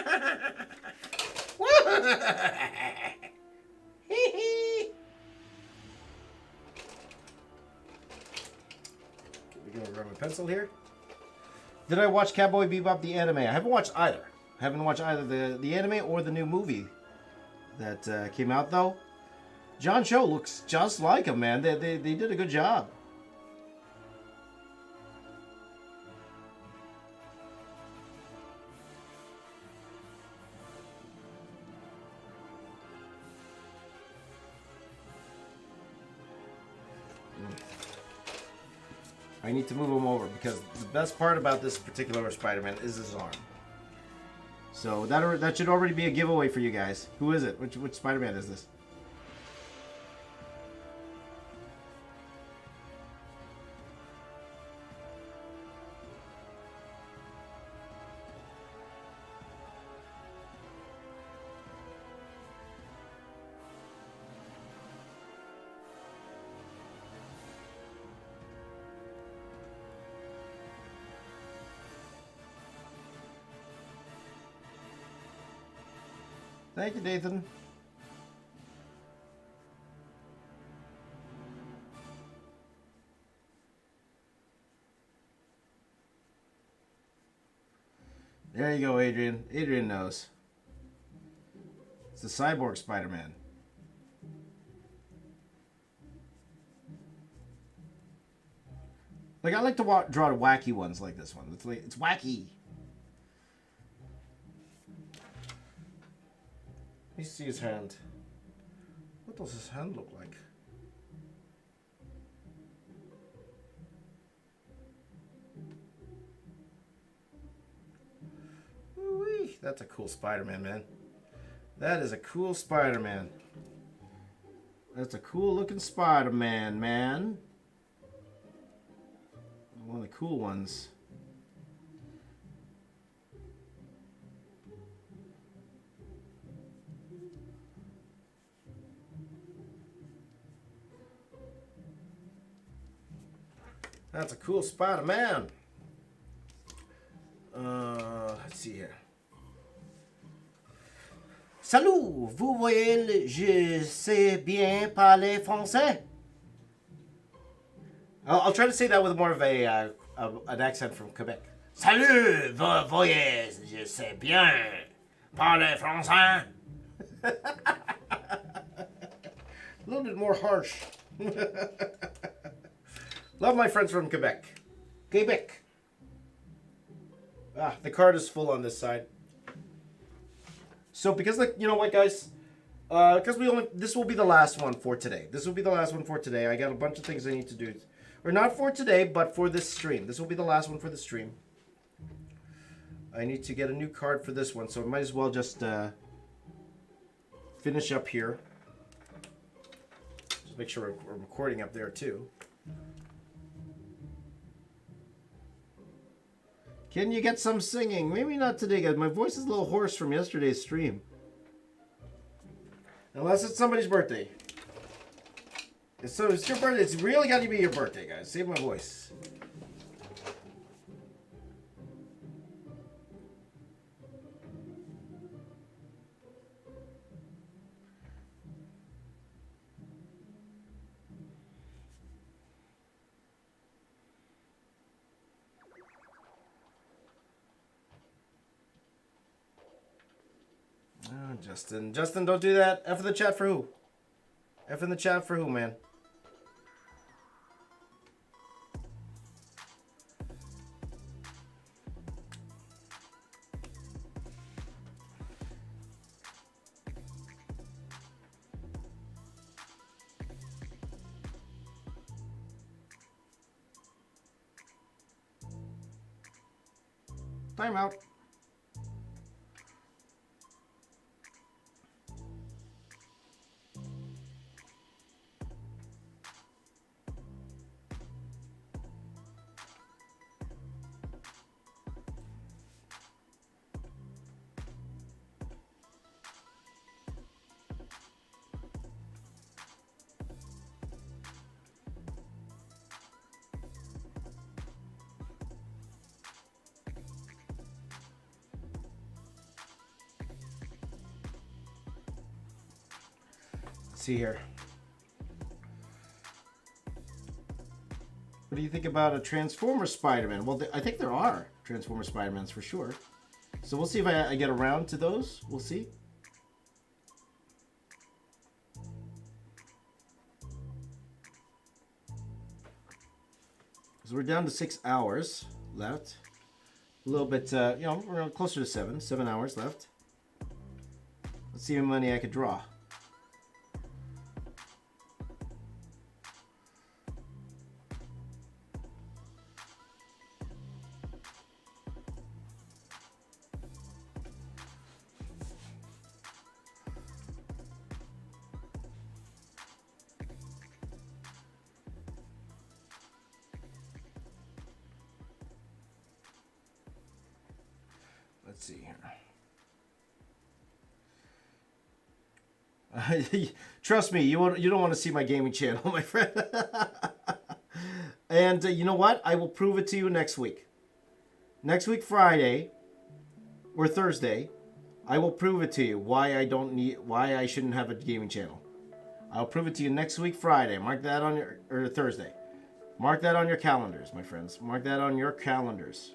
gonna grab my pencil here. Did I watch Cowboy Bebop the anime? I haven't watched either. I haven't watched either the anime or the new movie that came out though. John Cho looks just like him, man. They did a good job. I need to move him over because the best part about this particular Spider-Man is his arm. So that should already be a giveaway for you guys. Who is it? Which Spider-Man is this? Thank you, Nathan. There you go, Adrian. Adrian knows. It's the Cyborg Spider-Man. Like, I like to draw wacky ones like this one. It's wacky. Let me see his hand. What does his hand look like? Ooh-wee. That's a cool Spider-Man, man. That is a cool Spider-Man. That's a cool looking Spider-Man, man. One of the cool ones. That's a cool Spider-Man. Let's see here. Salut, vous voyez, je sais bien parler français. I'll try to say that with more of an accent from Quebec. Salut, vous voyez, je sais bien parler français. A little bit more harsh. Love my friends from Quebec. Quebec. Ah, the card is full on this side. So because, like, you know what, guys? Because this will be the last one for today. This will be the last one for today. I got a bunch of things I need to do. Or not for today, but for this stream. This will be the last one for the stream. I need to get a new card for this one, so I might as well just finish up here. Just make sure we're recording up there, too. Can you get some singing? Maybe not today, guys. My voice is a little hoarse from yesterday's stream. Unless it's somebody's birthday. So it's your birthday. It's really got to be your birthday, guys. Save my voice. Oh, Justin. Justin, don't do that. F in the chat for who? F in the chat for who, man? Time out. See here. What do you think about a Transformer Spider-Man? Well, I think there are Transformer Spider-Mans for sure. So we'll see if I get around to those. We'll see. So we're down to 6 hours left. A little bit, you know, we're closer to 7 hours left. Let's see how many money I could draw. Let's see here. Trust me, you don't want to see my gaming channel, my friend. And you know what? I will prove it to you next week. Next week, Friday or Thursday, I will prove it to you why I shouldn't have a gaming channel. I'll prove it to you next week, Friday. Mark that on or Thursday. Mark that on your calendars, my friends. Mark that on your calendars.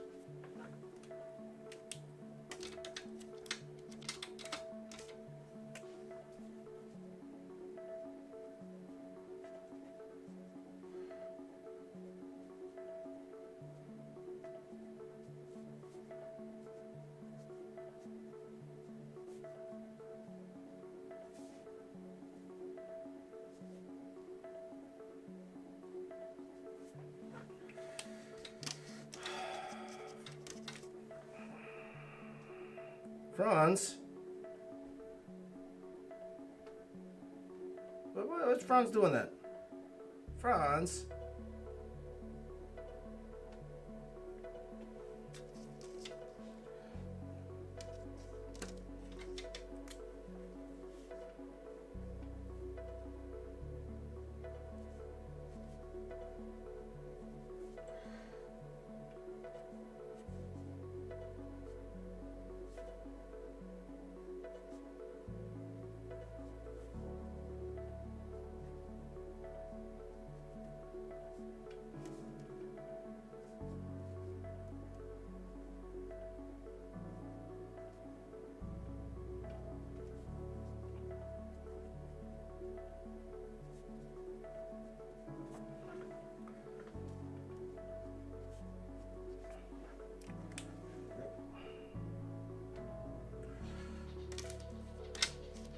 Franz? What's Franz doing that? Franz?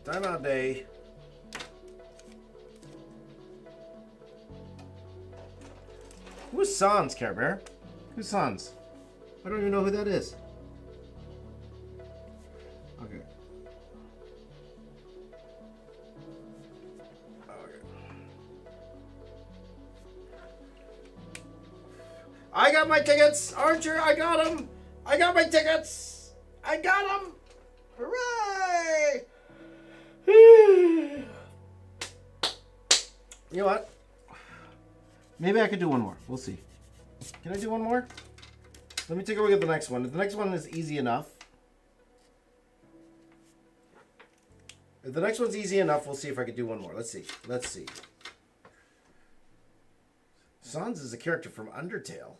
Timeout day. Who's Sans, Care Bear? Who's Sans? I don't even know who that is. Okay. I got my tickets! Archer, I got them! I got my tickets! I got them! Hooray! You know what? Maybe I could do one more. We'll see. Can I do one more? Let me take a look at the next one. If the next one is easy enough. If the next one's easy enough, we'll see if I could do one more. Let's see. Let's see. Sans is a character from Undertale.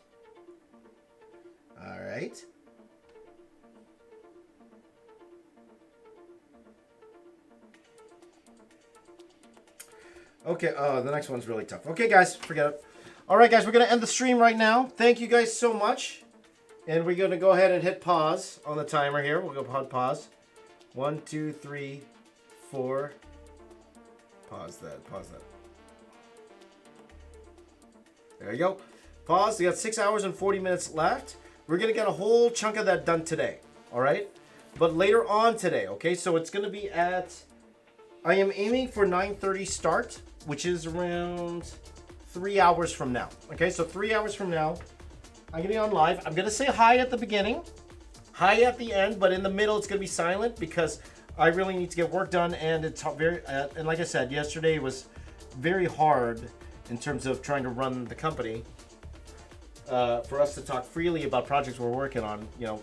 Alright. Okay, the next one's really tough. Okay, guys, forget it. All right, guys, we're going to end the stream right now. Thank you guys so much. And we're going to go ahead and hit pause on the timer here. We'll go pause. 1, 2, 3, 4. Pause that. Pause that. There you go. Pause. We got 6 hours and 40 minutes left. We're going to get a whole chunk of that done today. All right? But later on today, okay? So it's going to be at... I am aiming for 9:30 start, which is around 3 hours from now. Okay, so 3 hours from now, I'm going to be on live. I'm going to say hi at the beginning, hi at the end, but in the middle it's going to be silent because I really need to get work done. And it's very, and like I said, yesterday was very hard in terms of trying to run the company for us to talk freely about projects we're working on, you know,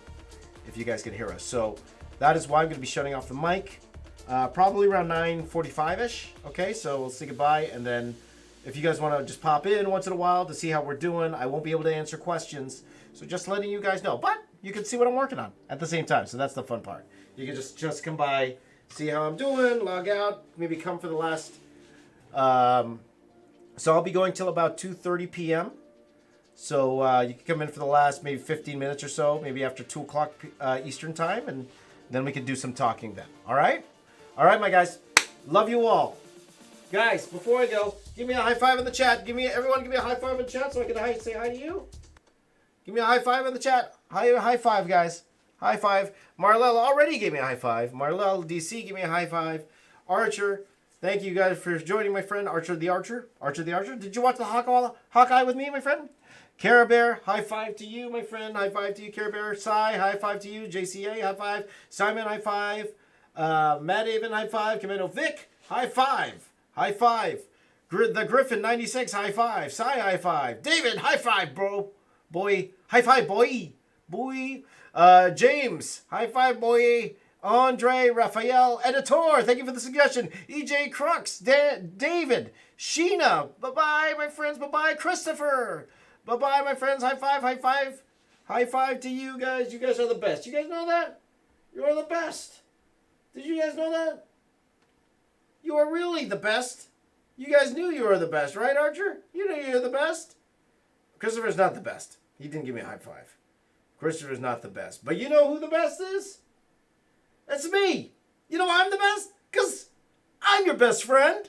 if you guys can hear us. So that is why I'm going to be shutting off the mic. Probably around 9:45ish. Okay, so we'll say goodbye, and then if you guys want to just pop in once in a while to see how we're doing, I won't be able to answer questions, so just letting you guys know. But you can see what I'm working on at the same time, so that's the fun part. You can just come by, see how I'm doing, log out, maybe come for the last. So I'll be going till about 2:30 p.m. So you can come in for the last maybe 15 minutes or so, maybe after 2 o'clock Eastern time, and then we can do some talking then. All right? All right, my guys. Love you all. Guys, before I go, give me a high five in the chat. Everyone give me a high five in the chat so I can say hi to you. Give me a high five in the chat. High five, guys. High five. Marlell already gave me a high five. Marlell DC, give me a high five. Archer, thank you guys for joining my friend. Archer the Archer. Archer the Archer. Did you watch the Hawkeye with me, my friend? Care Bear, high five to you, my friend. High five to you, Care Bear. Sai, high five to you. JCA, high five. Simon, high five. Matt Avon, high five. Commando Vic, high five. High five. The Griffin 96, high five. Sai, high five. David, high five, bro. Boy, high five, boy. Boy. James, high five, boy. Andre, Raphael, Editor, thank you for the suggestion. EJ Crux, David, Sheena, bye-bye, my friends. Bye-bye, Christopher. Bye-bye, my friends. High five, high five. High five to you guys. You guys are the best. You guys know that? You are the best. Did you guys know that? You are really the best. You guys knew you were the best, right, Archer? You knew you were the best. Christopher's not the best. He didn't give me a high five. Christopher's not the best. But you know who the best is? That's me. You know why I'm the best? Because I'm your best friend.